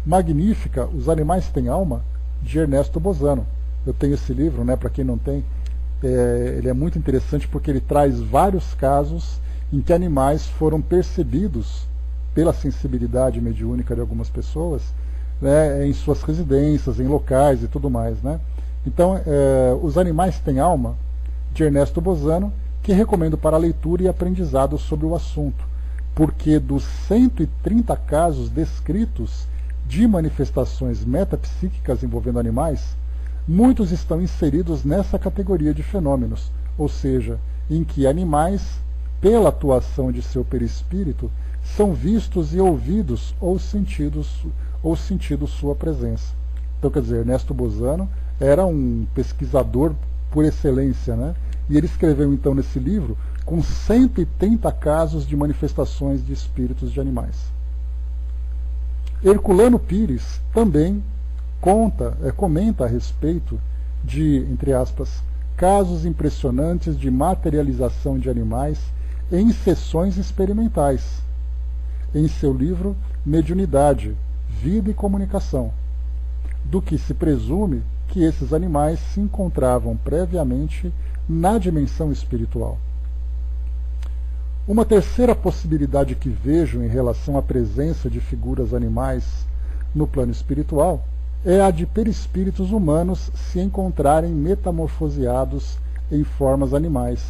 [SPEAKER 1] magnífica Os Animais Têm Alma, de Ernesto Bozano. Eu tenho esse livro, para quem não tem, ele é muito interessante porque ele traz vários casos em que animais foram percebidos pela sensibilidade mediúnica de algumas pessoas, em suas residências, em locais e tudo mais. Então, Os Animais Têm Alma, de Ernesto Bozano, que recomendo para leitura e aprendizado sobre o assunto, porque dos 130 casos descritos de manifestações metapsíquicas envolvendo animais, muitos estão inseridos nessa categoria de fenômenos, ou seja, em que animais, pela atuação de seu perispírito, são vistos e ouvidos ou sentido sua presença. Então, quer dizer, Ernesto Bozano era um pesquisador por excelência, e ele escreveu então nesse livro com 130 casos de manifestações de espíritos de animais. Herculano Pires também comenta a respeito de, entre aspas, casos impressionantes de materialização de animais em sessões experimentais, em seu livro Mediunidade, Vida e Comunicação, do que se presume que esses animais se encontravam previamente na dimensão espiritual. Uma terceira possibilidade que vejo em relação à presença de figuras animais no plano espiritual é a de perispíritos humanos se encontrarem metamorfoseados em formas animais,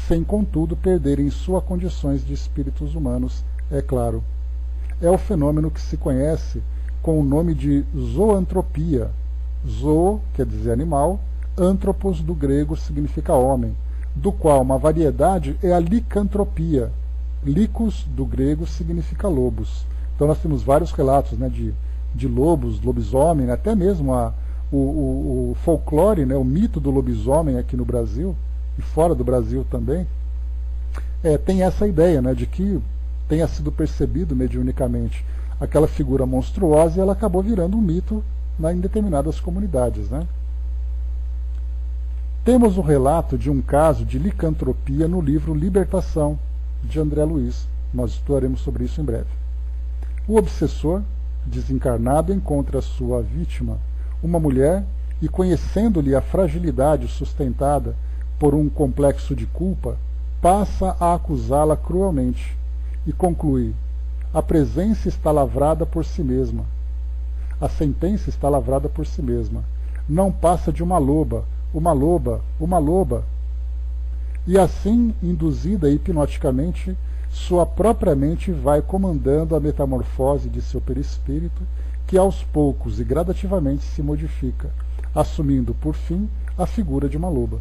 [SPEAKER 1] sem contudo perderem suas condições de espíritos humanos, é claro. É o fenômeno que se conhece com o nome de zoantropia. Zoo quer dizer animal, antropos do grego significa homem, do qual uma variedade é a licantropia. Licos do grego significa lobos. Então nós temos vários relatos de lobos, lobisomem, até mesmo o folclore, o mito do lobisomem aqui no Brasil, e fora do Brasil também, tem essa ideia de que tenha sido percebido mediunicamente aquela figura monstruosa e ela acabou virando um mito em determinadas comunidades. Temos o relato de um caso de licantropia no livro Libertação, de André Luiz. Nós estudaremos sobre isso em breve. O obsessor, desencarnado, encontra sua vítima, uma mulher, e conhecendo-lhe a fragilidade sustentada por um complexo de culpa, passa a acusá-la cruelmente e conclui: a presença está lavrada por si mesma. A sentença está lavrada por si mesma. Não passa de uma loba, uma loba, uma loba. E assim, induzida hipnoticamente, sua própria mente vai comandando a metamorfose de seu perispírito, que aos poucos e gradativamente se modifica, assumindo, por fim, a figura de uma loba.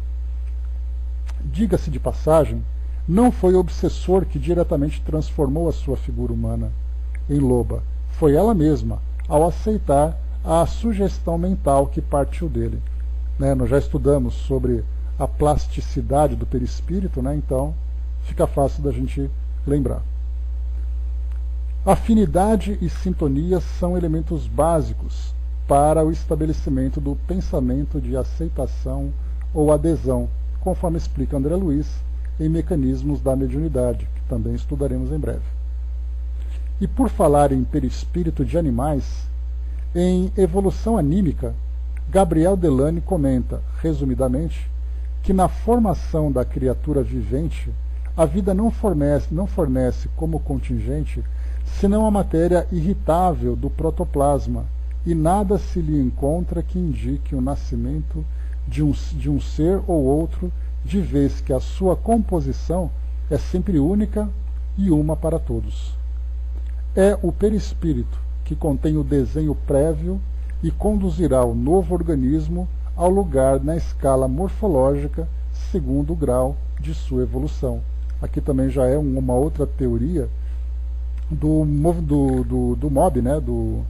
[SPEAKER 1] Diga-se de passagem, não foi o obsessor que diretamente transformou a sua figura humana em loba. Foi ela mesma, ao aceitar a sugestão mental que partiu dele. Nós já estudamos sobre a plasticidade do perispírito, então fica fácil da gente lembrar. Afinidade e sintonia são elementos básicos para o estabelecimento do pensamento de aceitação ou adesão, conforme explica André Luiz em Mecanismos da Mediunidade, que também estudaremos em breve. E por falar em perispírito de animais, em Evolução Anímica, Gabriel Delane comenta, resumidamente, que na formação da criatura vivente, a vida não fornece como contingente senão a matéria irritável do protoplasma, e nada se lhe encontra que indique o nascimento de um ser ou outro, de vez que a sua composição é sempre única e uma para todos. É o perispírito que contém o desenho prévio e conduzirá o novo organismo ao lugar na escala morfológica segundo o grau de sua evolução. Aqui também já é uma outra teoria do MOB, do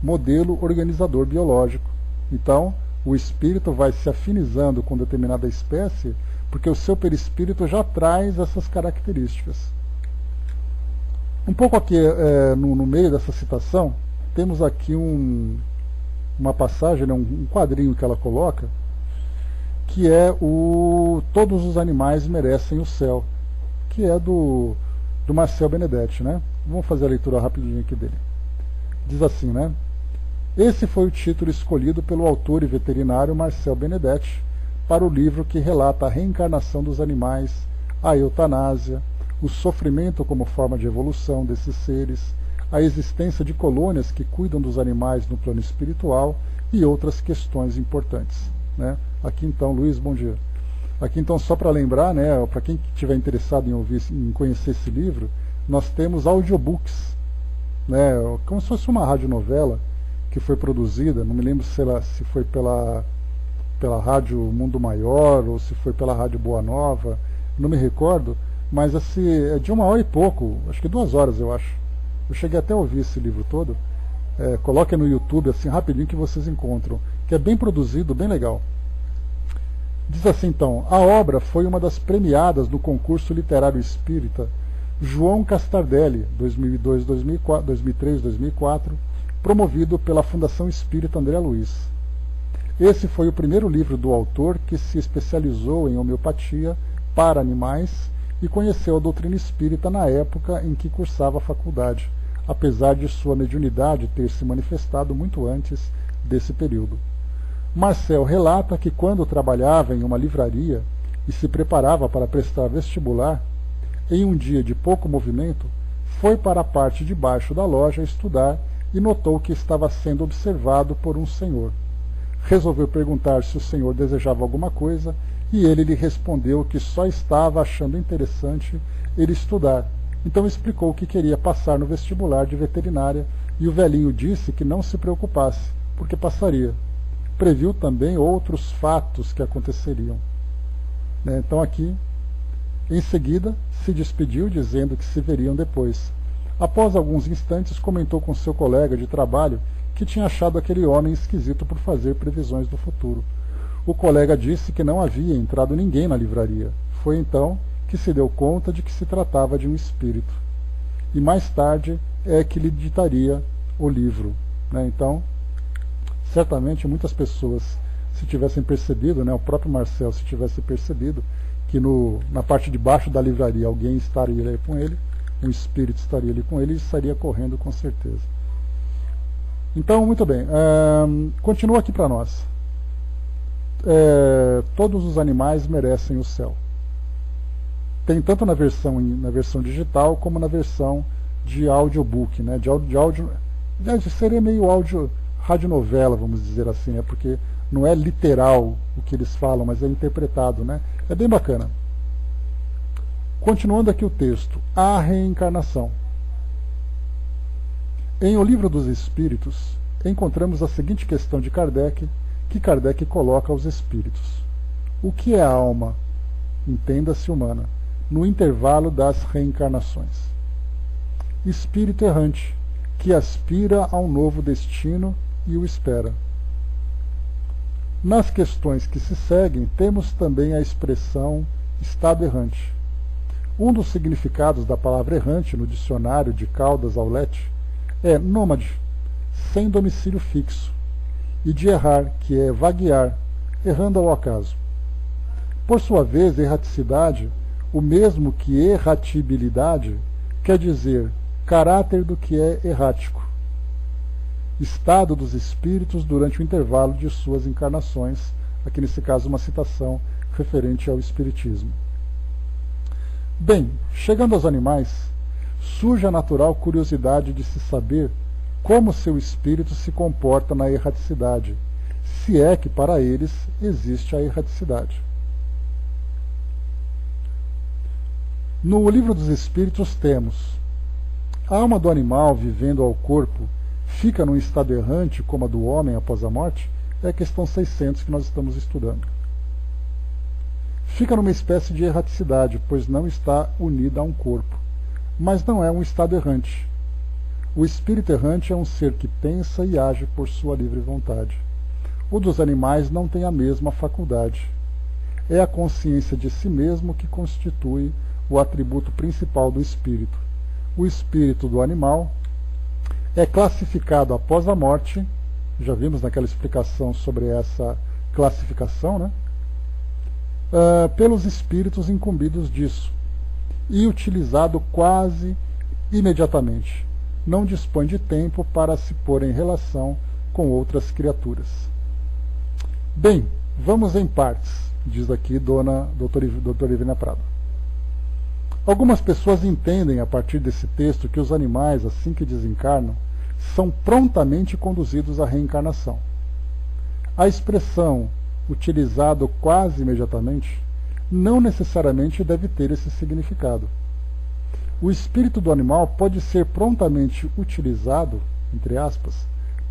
[SPEAKER 1] modelo organizador biológico. Então, o espírito vai se afinizando com determinada espécie, porque o seu perispírito já traz essas características. Um pouco aqui no meio dessa citação, temos aqui uma passagem, um quadrinho que ela coloca, que é o Todos os Animais Merecem o Céu, que é do Marcel Benedetti, Vamos fazer a leitura rapidinho aqui dele. Diz assim, Esse foi o título escolhido pelo autor e veterinário Marcel Benedetti para o livro que relata a reencarnação dos animais, a eutanásia, o sofrimento como forma de evolução desses seres, a existência de colônias que cuidam dos animais no plano espiritual e outras questões importantes. Aqui então, Luiz, bom dia. Aqui então, só para lembrar, para quem estiver interessado em conhecer esse livro, nós temos audiobooks, como se fosse uma radionovela que foi produzida, não me lembro se foi pela Rádio Mundo Maior ou se foi pela Rádio Boa Nova, não me recordo, mas é de 1 hora e pouco, acho que 2 horas eu acho. Eu cheguei até a ouvir esse livro todo. Coloquem no YouTube assim rapidinho que vocês encontram, que é bem produzido, bem legal. Diz assim então: a obra foi uma das premiadas no concurso literário espírita João Castardelli, 2003-2004, promovido pela Fundação Espírita André Luiz. Esse foi o primeiro livro do autor que se especializou em homeopatia para animais e conheceu a doutrina espírita na época em que cursava a faculdade, apesar de sua mediunidade ter se manifestado muito antes desse período. Marcel relata que quando trabalhava em uma livraria e se preparava para prestar vestibular, em um dia de pouco movimento, foi para a parte de baixo da loja estudar e notou que estava sendo observado por um senhor. Resolveu perguntar se o senhor desejava alguma coisa e ele lhe respondeu que só estava achando interessante ele estudar. Então explicou que queria passar no vestibular de veterinária e o velhinho disse que não se preocupasse, porque passaria. Previu também outros fatos que aconteceriam. Então aqui, em seguida, se despediu dizendo que se veriam depois. Após alguns instantes, comentou com seu colega de trabalho que tinha achado aquele homem esquisito por fazer previsões do futuro. O colega disse que não havia entrado ninguém na livraria. Foi então que se deu conta de que se tratava de um espírito. E mais tarde é que lhe ditaria o livro. Então, certamente muitas pessoas se tivessem percebido, né, o próprio Marcel, se tivesse percebido que na parte de baixo da livraria alguém estaria ali com ele, um espírito estaria ali com ele e estaria correndo com certeza. Então, muito bem, continua aqui para nós. Todos os animais merecem o céu. Tem tanto na versão digital como na versão de audiobook, né? de áudio, seria meio áudio, radionovela, vamos dizer assim, né? Porque não é literal o que eles falam, mas é interpretado, né? É bem bacana. Continuando aqui o texto, a reencarnação. Em O Livro dos Espíritos, encontramos a seguinte questão de Kardec, que Kardec coloca aos espíritos. O que é a alma, entenda-se humana, no intervalo das reencarnações? Espírito errante, que aspira a um novo destino e o espera. Nas questões que se seguem, temos também a expressão estado errante. Um dos significados da palavra errante no dicionário de Caldas Aulete é nômade, sem domicílio fixo, e de errar, que é vaguear, errando ao acaso. Por sua vez, erraticidade, o mesmo que erratibilidade, quer dizer caráter do que é errático, estado dos espíritos durante o intervalo de suas encarnações, aqui nesse caso uma citação referente ao espiritismo. Bem, chegando aos animais, surge a natural curiosidade de se saber como seu espírito se comporta na erraticidade, se é que para eles existe a erraticidade. No Livro dos Espíritos temos: a alma do animal vivendo ao corpo fica num estado errante como a do homem após a morte? É a questão 600 que nós estamos estudando. Fica numa espécie de erraticidade, pois não está unida a um corpo, mas não é um estado errante. O espírito errante é um ser que pensa e age por sua livre vontade. O dos animais não tem a mesma faculdade. É a consciência de si mesmo que constitui o atributo principal do espírito. O espírito do animal é classificado após a morte, já vimos naquela explicação sobre essa classificação, né? Pelos espíritos incumbidos disso, e utilizado quase imediatamente. Não dispõe de tempo para se pôr em relação com outras criaturas. Bem, vamos em partes, diz aqui doutora Ivina Prado. Algumas pessoas entendem, a partir desse texto, que os animais, assim que desencarnam, são prontamente conduzidos à reencarnação. A expressão utilizado quase imediatamente não necessariamente deve ter esse significado. O espírito do animal pode ser prontamente utilizado, entre aspas,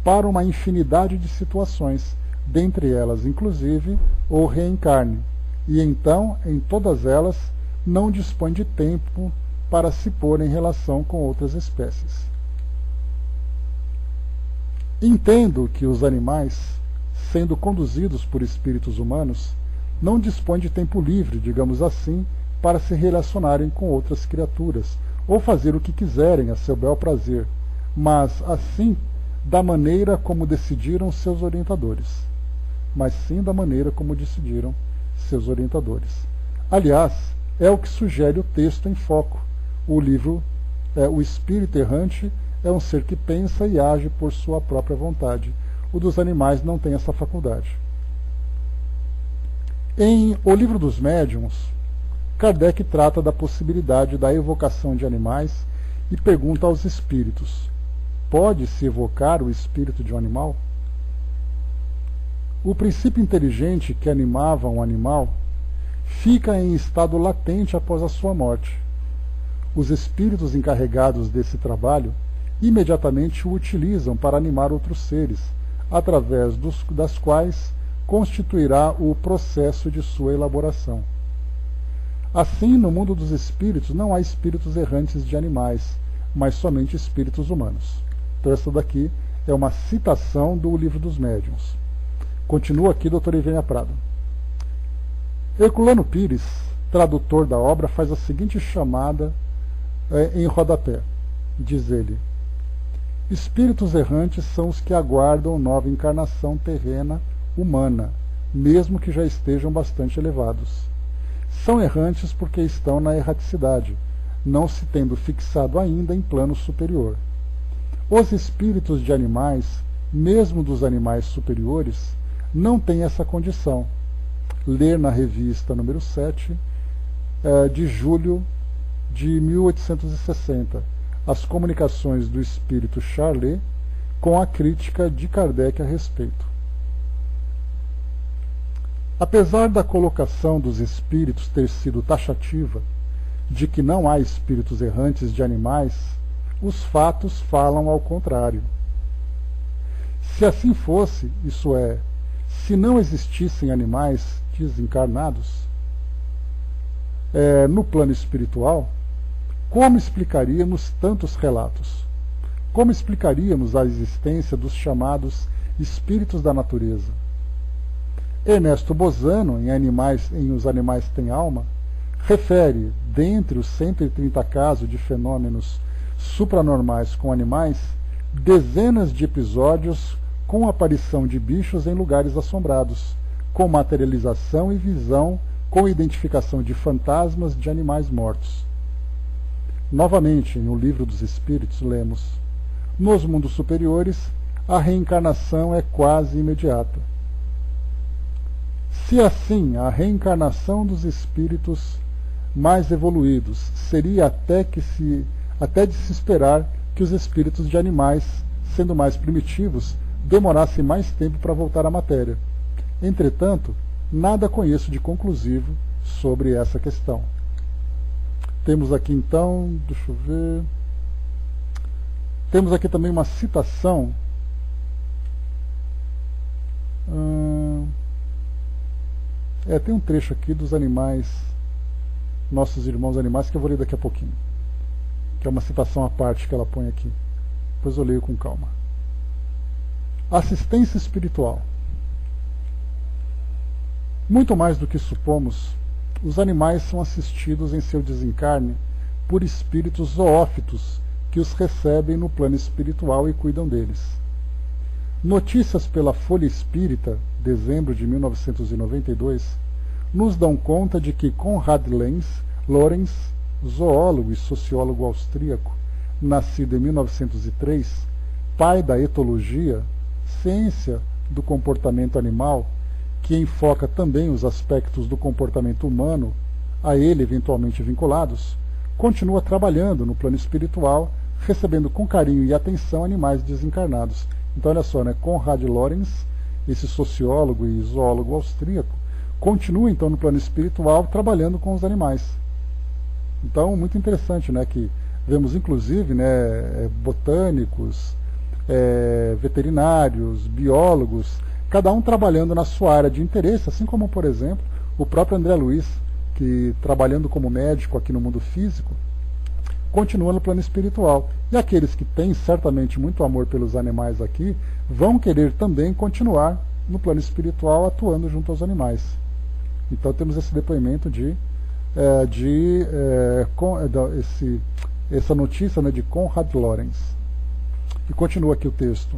[SPEAKER 1] para uma infinidade de situações, dentre elas, inclusive, o reencarne, e então, em todas elas, não dispõe de tempo para se pôr em relação com outras espécies. Entendo que os animais, sendo conduzidos por espíritos humanos, não dispõem de tempo livre, digamos assim, para se relacionarem com outras criaturas, ou fazer o que quiserem a seu bel prazer, mas assim da maneira como decidiram seus orientadores. Aliás, é o que sugere o texto em foco. O livro, o espírito errante é um ser que pensa e age por sua própria vontade. O dos animais não tem essa faculdade. Em O Livro dos Médiuns, Kardec trata da possibilidade da evocação de animais e pergunta aos espíritos: pode-se evocar o espírito de um animal? O princípio inteligente que animava um animal fica em estado latente após a sua morte. Os espíritos encarregados desse trabalho imediatamente o utilizam para animar outros seres, através das quais constituirá o processo de sua elaboração. Assim, no mundo dos espíritos não há espíritos errantes de animais, mas somente espíritos humanos. Então essa daqui é uma citação do Livro dos Médiuns. Continua aqui doutora Ivênia Prado. Herculano Pires, tradutor da obra, faz a seguinte chamada em rodapé. Diz ele: espíritos errantes são os que aguardam nova encarnação terrena humana, mesmo que já estejam bastante elevados. São errantes porque estão na erraticidade, não se tendo fixado ainda em plano superior. Os espíritos de animais, mesmo dos animais superiores, não têm essa condição. Ler na revista número 7, de julho de 1860, as comunicações do espírito Charlet com a crítica de Kardec a respeito. Apesar da colocação dos espíritos ter sido taxativa, de que não há espíritos errantes de animais, os fatos falam ao contrário. Se assim fosse, isso é, se não existissem animais desencarnados no plano espiritual, como explicaríamos tantos relatos? Como explicaríamos a existência dos chamados espíritos da natureza? Ernesto Bozano, em Os Animais Têm Alma, refere, dentre os 130 casos de fenômenos supranormais com animais, dezenas de episódios com aparição de bichos em lugares assombrados, com materialização e visão, com identificação de fantasmas de animais mortos. Novamente, no Livro dos Espíritos, lemos: nos mundos superiores, a reencarnação é quase imediata. Se assim, a reencarnação dos espíritos mais evoluídos seria até de se esperar que os espíritos de animais, sendo mais primitivos, demorassem mais tempo para voltar à matéria. Entretanto, nada conheço de conclusivo sobre essa questão. Temos aqui então, deixa eu ver, temos aqui também uma citação tem um trecho aqui dos animais, nossos irmãos animais, que eu vou ler daqui a pouquinho, que é uma citação à parte que ela põe aqui. Depois eu leio com calma. Assistência espiritual. Muito mais do que supomos, os animais são assistidos em seu desencarne por espíritos zoófitos que os recebem no plano espiritual e cuidam deles. Notícias pela Folha Espírita, dezembro de 1992, nos dão conta de que Konrad Lorenz, zoólogo e sociólogo austríaco, nascido em 1903, pai da etologia, ciência do comportamento animal, que enfoca também os aspectos do comportamento humano, a ele eventualmente vinculados, continua trabalhando no plano espiritual, recebendo com carinho e atenção animais desencarnados. Então, olha só, Konrad Lorenz, esse sociólogo e zoólogo austríaco, continua então no plano espiritual trabalhando com os animais. Então, muito interessante, que vemos inclusive botânicos, veterinários, biólogos, cada um trabalhando na sua área de interesse, assim como, por exemplo, o próprio André Luiz, que trabalhando como médico aqui no mundo físico, continua no plano espiritual. E aqueles que têm certamente muito amor pelos animais aqui, vão querer também continuar no plano espiritual atuando junto aos animais. Então temos esse depoimento essa notícia de Konrad Lorenz. E continua aqui o texto.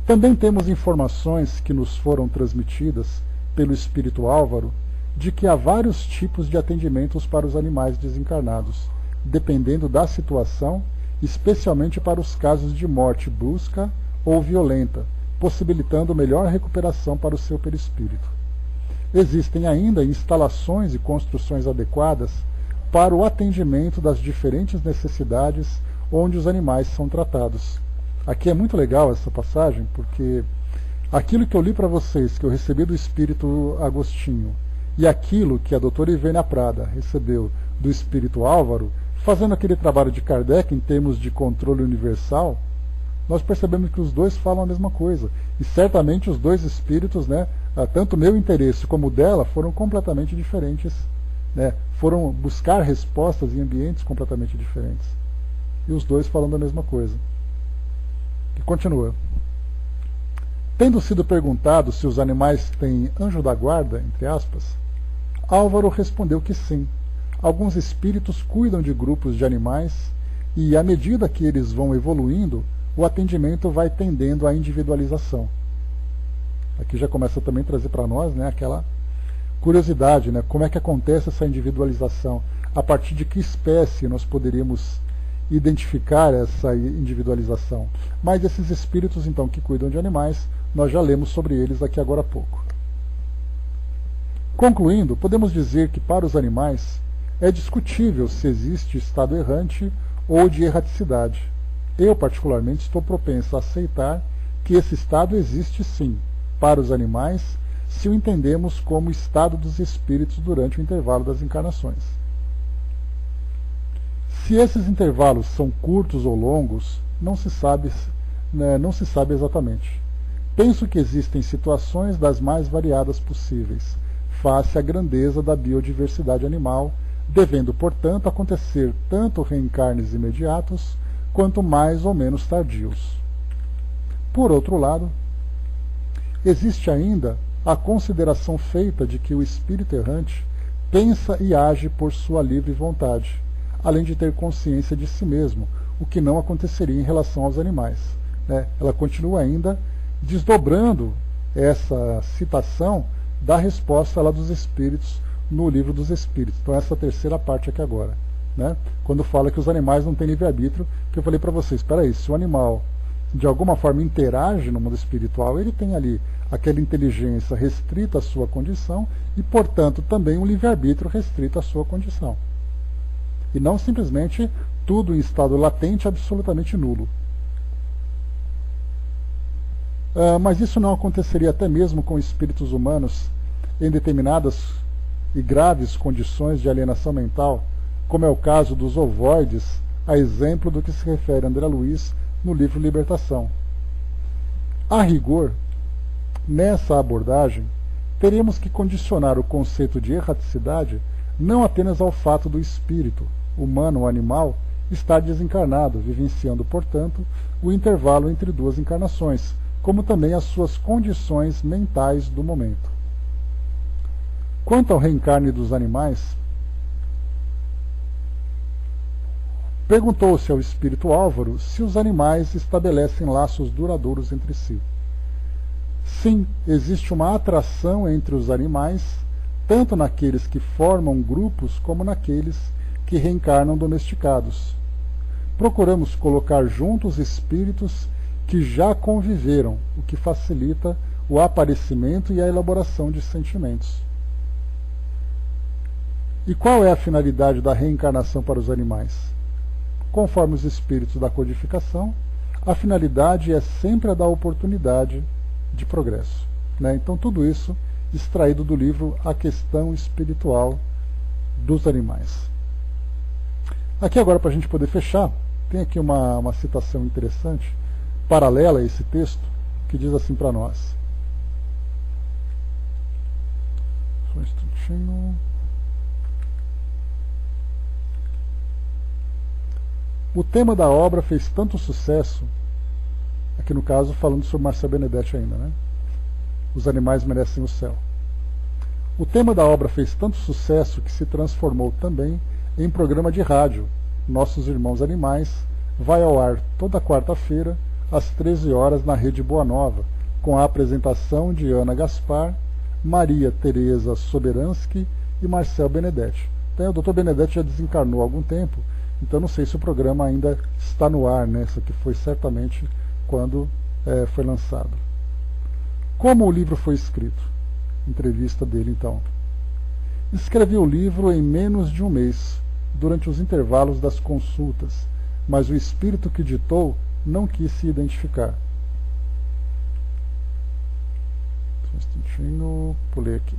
[SPEAKER 1] Também temos informações que nos foram transmitidas pelo espírito Álvaro de que há vários tipos de atendimentos para os animais desencarnados, dependendo da situação, especialmente para os casos de morte brusca ou violenta, possibilitando melhor recuperação para o seu perispírito. Existem ainda instalações e construções adequadas para o atendimento das diferentes necessidades onde os animais são tratados. Aqui é muito legal essa passagem, porque aquilo que eu li para vocês, que eu recebi do Espírito Agostinho, e aquilo que a doutora Ivênia Prada recebeu do Espírito Álvaro, fazendo aquele trabalho de Kardec em termos de controle universal, nós percebemos que os dois falam a mesma coisa. E certamente os dois espíritos, tanto o meu interesse como o dela, foram completamente diferentes. Foram buscar respostas em ambientes completamente diferentes. E os dois falando a mesma coisa. E continua. Tendo sido perguntado se os animais têm anjo da guarda, entre aspas, Álvaro respondeu que sim. Alguns espíritos cuidam de grupos de animais e, à medida que eles vão evoluindo, o atendimento vai tendendo à individualização. Aqui já começa também a trazer para nós, né, aquela curiosidade, né, como é que acontece essa individualização, a partir de que espécie nós poderíamos identificar essa individualização. Mas esses espíritos, então, que cuidam de animais, nós já lemos sobre eles aqui agora há pouco. Concluindo, podemos dizer que para os animais é discutível se existe estado errante ou de erraticidade. Eu, particularmente, estou propenso a aceitar que esse estado existe sim, para os animais, se o entendemos como estado dos espíritos durante o intervalo das encarnações. Se esses intervalos são curtos ou longos, não se sabe exatamente. Penso que existem situações das mais variadas possíveis, face à grandeza da biodiversidade animal, devendo, portanto, acontecer tanto reencarnes imediatos, quanto mais ou menos tardios. Por outro lado, existe ainda a consideração feita de que o espírito errante pensa e age por sua livre vontade, além de ter consciência de si mesmo, o que não aconteceria em relação aos animais. Né? Ela continua ainda desdobrando essa citação da resposta lá dos espíritos no livro dos espíritos. Então essa terceira parte aqui agora. Né? Quando fala que os animais não têm livre-arbítrio, que eu falei para vocês, espera aí, se o animal de alguma forma interage no mundo espiritual, ele tem ali aquela inteligência restrita à sua condição e, portanto, também um livre-arbítrio restrito à sua condição. E não simplesmente tudo em estado latente absolutamente nulo. Mas isso não aconteceria até mesmo com espíritos humanos em determinadas e graves condições de alienação mental, como é o caso dos ovoides, a exemplo do que se refere André Luiz no livro Libertação. A rigor, nessa abordagem, teríamos que condicionar o conceito de erraticidade não apenas ao fato do espírito, humano ou animal, estar desencarnado, vivenciando, portanto, o intervalo entre duas encarnações, como também as suas condições mentais do momento. Quanto ao reencarne dos animais, perguntou-se ao espírito Álvaro se os animais estabelecem laços duradouros entre si. Sim, existe uma atração entre os animais, tanto naqueles que formam grupos como naqueles que reencarnam domesticados. Procuramos colocar juntos espíritos que já conviveram, o que facilita o aparecimento e a elaboração de sentimentos. E qual é a finalidade da reencarnação para os animais? Conforme os espíritos da codificação, a finalidade é sempre a da oportunidade de progresso. Né? Então, tudo isso extraído do livro A Questão Espiritual dos Animais. Aqui agora, para a gente poder fechar, tem aqui uma citação interessante, paralela a esse texto, que diz assim para nós. Só um instantinho. O tema da obra fez tanto sucesso, aqui no caso falando sobre Marcel Benedetti ainda, né? Os animais merecem o céu. O tema da obra fez tanto sucesso que se transformou também em programa de rádio. Nossos Irmãos Animais vai ao ar toda quarta-feira, às 13 horas, na Rede Boa Nova, com a apresentação de Ana Gaspar, Maria Tereza Soberansky e Marcel Benedetti. Então, o Dr. Benedetti já desencarnou há algum tempo, então não sei se o programa ainda está no ar, né? Isso aqui foi certamente quando foi lançado. Como o livro foi escrito? Entrevista dele, então. Escrevi o livro em menos de um mês, durante os intervalos das consultas, mas o espírito que ditou não quis se identificar. Um instantinho, pulei aqui.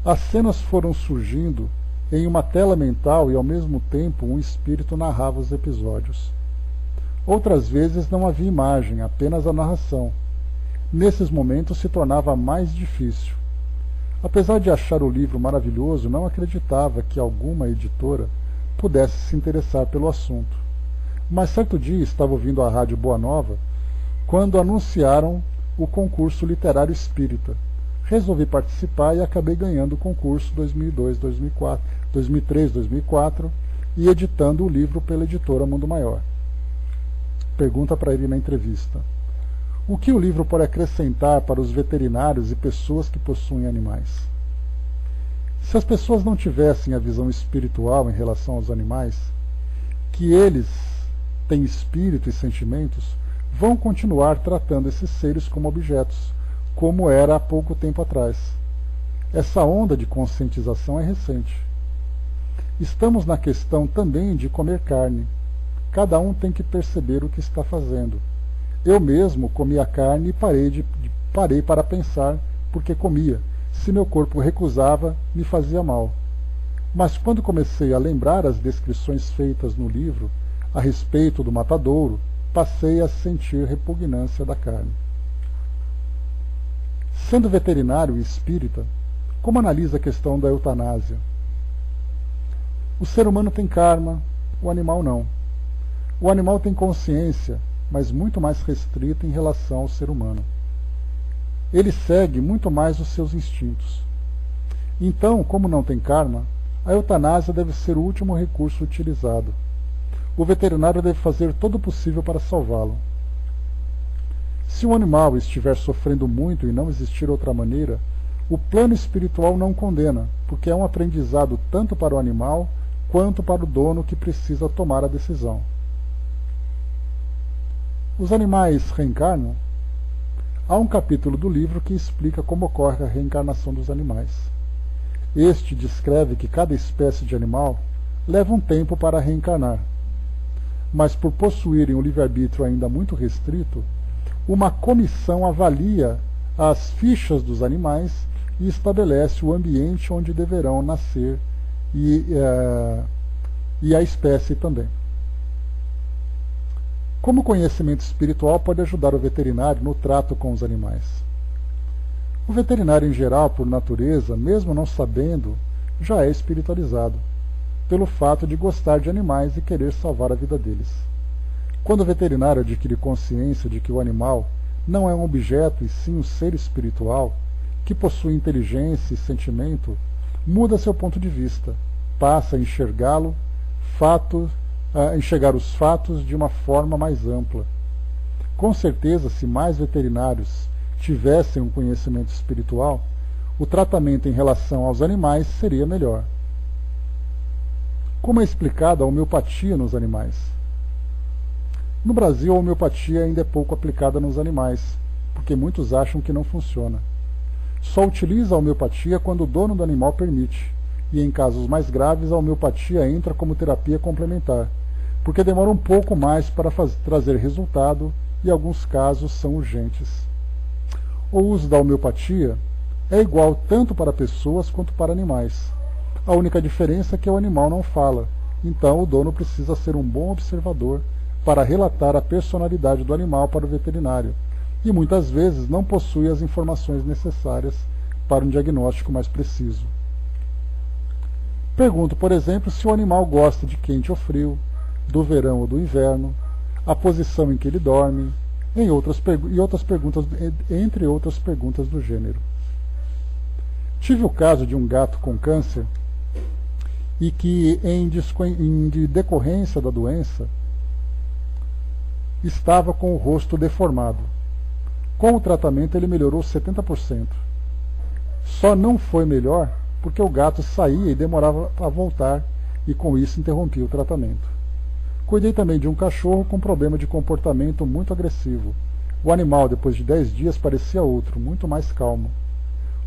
[SPEAKER 1] As cenas foram surgindo em uma tela mental e, ao mesmo tempo, um espírito narrava os episódios. Outras vezes não havia imagem, apenas a narração. Nesses momentos se tornava mais difícil. Apesar de achar o livro maravilhoso, não acreditava que alguma editora pudesse se interessar pelo assunto. Mas certo dia estava ouvindo a Rádio Boa Nova quando anunciaram o concurso literário espírita. Resolvi participar e acabei ganhando o concurso 2003, 2004 e editando o livro pela editora Mundo Maior. Pergunta para ele na entrevista: O que o livro pode acrescentar para os veterinários e pessoas que possuem animais? Se as pessoas não tivessem a visão espiritual em relação aos animais, que eles têm espírito e sentimentos, vão continuar tratando esses seres como objetos, como era há pouco tempo atrás. Essa onda de conscientização é recente. Estamos na questão também de comer carne. Cada um tem que perceber o que está fazendo. Eu mesmo comia carne e parei para pensar porque comia. Se meu corpo recusava, me fazia mal. Mas quando comecei a lembrar as descrições feitas no livro a respeito do matadouro, passei a sentir repugnância da carne. Sendo veterinário e espírita, como analisa a questão da eutanásia? O ser humano tem karma, o animal não. O animal tem consciência, mas muito mais restrita em relação ao ser humano. Ele segue muito mais os seus instintos. Então, como não tem karma, a eutanásia deve ser o último recurso utilizado. O veterinário deve fazer todo o possível para salvá-lo. Se um animal estiver sofrendo muito e não existir outra maneira, o plano espiritual não condena, porque é um aprendizado tanto para o animal quanto para o dono que precisa tomar a decisão. Os animais reencarnam? Há um capítulo do livro que explica como ocorre a reencarnação dos animais. Este descreve que cada espécie de animal leva um tempo para reencarnar, mas por possuírem um livre-arbítrio ainda muito restrito, uma comissão avalia as fichas dos animais e estabelece o ambiente onde deverão nascer e a espécie também. Como o conhecimento espiritual pode ajudar o veterinário no trato com os animais? O veterinário em geral, por natureza, mesmo não sabendo, já é espiritualizado, pelo fato de gostar de animais e querer salvar a vida deles. Quando o veterinário adquire consciência de que o animal não é um objeto e sim um ser espiritual, que possui inteligência e sentimento, muda seu ponto de vista, passa a enxergar os fatos de uma forma mais ampla. Com certeza, se mais veterinários tivessem um conhecimento espiritual, o tratamento em relação aos animais seria melhor. Como é explicada a homeopatia nos animais? No Brasil, a homeopatia ainda é pouco aplicada nos animais, porque muitos acham que não funciona. Só utiliza a homeopatia quando o dono do animal permite, e em casos mais graves a homeopatia entra como terapia complementar, porque demora um pouco mais para trazer resultado e alguns casos são urgentes. O uso da homeopatia é igual tanto para pessoas quanto para animais. A única diferença é que o animal não fala, então o dono precisa ser um bom observador para relatar a personalidade do animal para o veterinário, e muitas vezes não possui as informações necessárias para um diagnóstico mais preciso. Pergunto, por exemplo, se o animal gosta de quente ou frio, do verão ou do inverno, a posição em que ele dorme, entre outras perguntas do gênero. Tive o caso de um gato com câncer e que, em decorrência da doença, estava com o rosto deformado. Com o tratamento ele melhorou 70%. Só não foi melhor porque o gato saía e demorava a voltar e com isso interrompi o tratamento. Cuidei também de um cachorro com problema de comportamento muito agressivo. O animal, depois de 10 dias, parecia outro, muito mais calmo.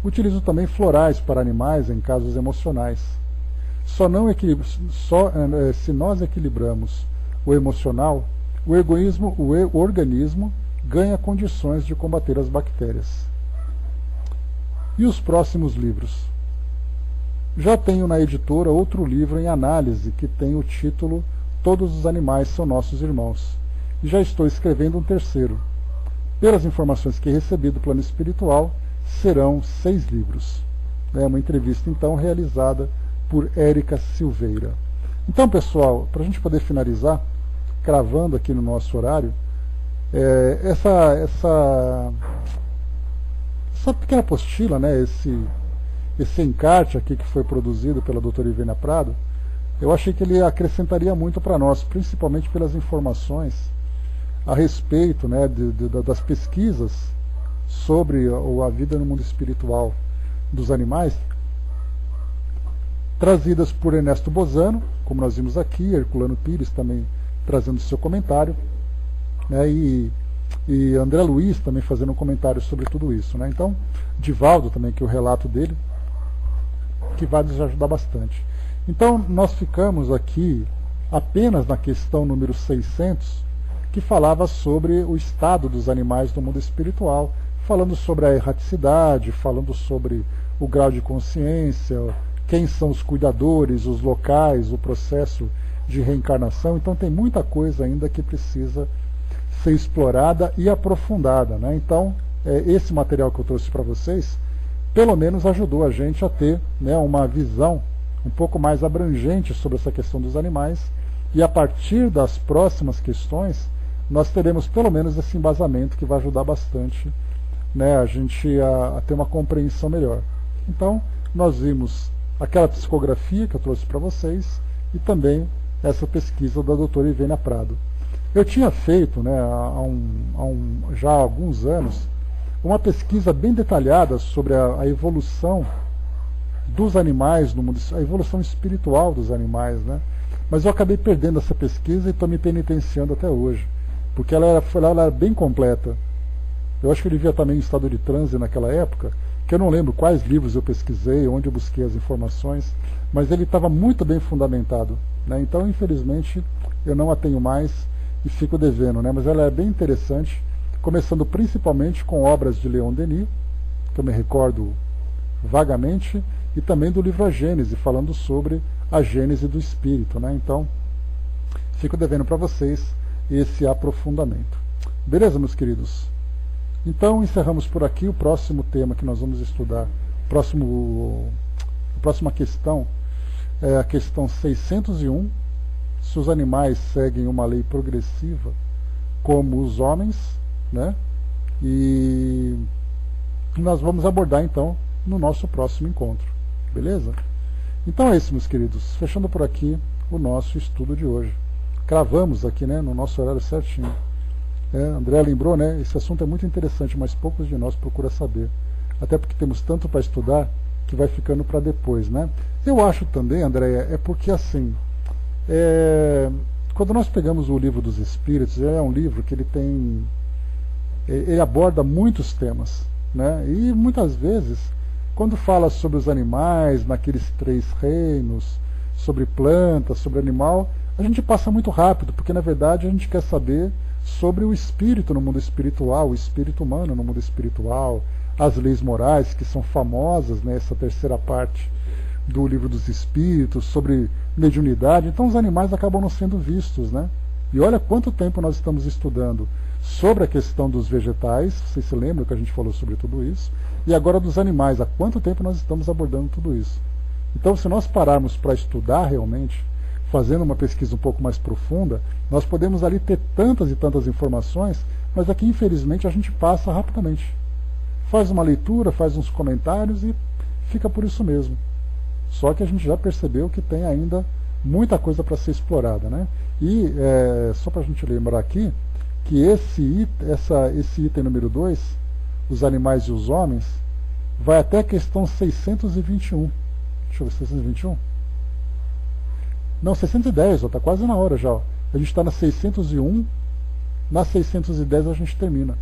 [SPEAKER 1] Utilizo também florais para animais em casos emocionais. Se nós equilibramos o emocional, o organismo ganha condições de combater as bactérias. E os próximos livros? Já tenho na editora outro livro em análise que tem o título Todos os Animais São Nossos Irmãos. E já estou escrevendo um terceiro. Pelas informações que recebi do plano espiritual, serão 6 livros. É uma entrevista, então, realizada por Érica Silveira. Então, pessoal, para a gente poder finalizar, cravando aqui no nosso horário, essa pequena apostila, né, esse encarte aqui que foi produzido pela doutora Ivênia Prado, eu achei que ele acrescentaria muito para nós, principalmente pelas informações a respeito, né, das pesquisas sobre a vida no mundo espiritual dos animais, trazidas por Ernesto Bozano, como nós vimos aqui, Herculano Pires também trazendo seu comentário, né, e André Luiz também fazendo um comentário sobre tudo isso, né? Então, Divaldo também, que é o relato dele, que vai nos ajudar bastante. Então, nós ficamos aqui apenas na questão número 600, que falava sobre o estado dos animais no mundo espiritual, falando sobre a erraticidade, falando sobre o grau de consciência, quem são os cuidadores, os locais, o processo de reencarnação. Então tem muita coisa ainda que precisa ser explorada e aprofundada, né? Então, esse material que eu trouxe para vocês, pelo menos ajudou a gente a ter, né, uma visão um pouco mais abrangente sobre essa questão dos animais, e a partir das próximas questões, nós teremos pelo menos esse embasamento que vai ajudar bastante, né, a gente a ter uma compreensão melhor. Então, nós vimos aquela psicografia que eu trouxe para vocês e também essa pesquisa da doutora Ivênia Prado. Eu tinha feito, né, já há alguns anos, uma pesquisa bem detalhada sobre a evolução dos animais no mundo, a evolução espiritual dos animais, né? Mas eu acabei perdendo essa pesquisa e estou me penitenciando até hoje, porque ela era bem completa. Eu acho que eu devia também em estado de transe naquela época, que eu não lembro quais livros eu pesquisei, onde eu busquei as informações, mas ele estava muito bem fundamentado, né? Então, infelizmente, eu não a tenho mais e fico devendo, né? Mas ela é bem interessante, começando principalmente com obras de Leon Denis, que eu me recordo vagamente, e também do livro A Gênese, falando sobre a gênese do espírito, né? Então, fico devendo para vocês esse aprofundamento. Beleza, meus queridos? Então, encerramos por aqui. O próximo tema que nós vamos estudar, a próxima questão, é a questão 601, se os animais seguem uma lei progressiva como os homens, né? E nós vamos abordar, então, no nosso próximo encontro. Beleza? Então é isso, meus queridos. Fechando por aqui o nosso estudo de hoje. Cravamos aqui, né, no nosso horário certinho. André lembrou, né? Esse assunto é muito interessante, mas poucos de nós procuram saber. Até porque temos tanto para estudar que vai ficando para depois, né? Eu acho também, André, é porque assim, quando nós pegamos o Livro dos Espíritos, é um livro que ele aborda muitos temas, né? E muitas vezes, quando fala sobre os animais, naqueles 3 reinos, sobre plantas, sobre animal, a gente passa muito rápido, porque na verdade a gente quer saber sobre o espírito no mundo espiritual, o espírito humano no mundo espiritual, as leis morais que são famosas, né, essa terceira parte do Livro dos Espíritos, sobre mediunidade. Então os animais acabam não sendo vistos, né? E olha quanto tempo nós estamos estudando sobre a questão dos vegetais, vocês se lembram que a gente falou sobre tudo isso, e agora dos animais, há quanto tempo nós estamos abordando tudo isso. Então, se nós pararmos para estudar realmente, fazendo uma pesquisa um pouco mais profunda, nós podemos ali ter tantas e tantas informações, mas aqui, infelizmente, a gente passa rapidamente. Faz uma leitura, faz uns comentários e fica por isso mesmo. Só que a gente já percebeu que tem ainda muita coisa para ser explorada, né? E, só para a gente lembrar aqui, que esse item número 2, os animais e os homens, vai até a questão 621. Deixa eu ver, 621? Não, 610, está quase na hora já. Ó. A gente está na 601, na 610 a gente termina.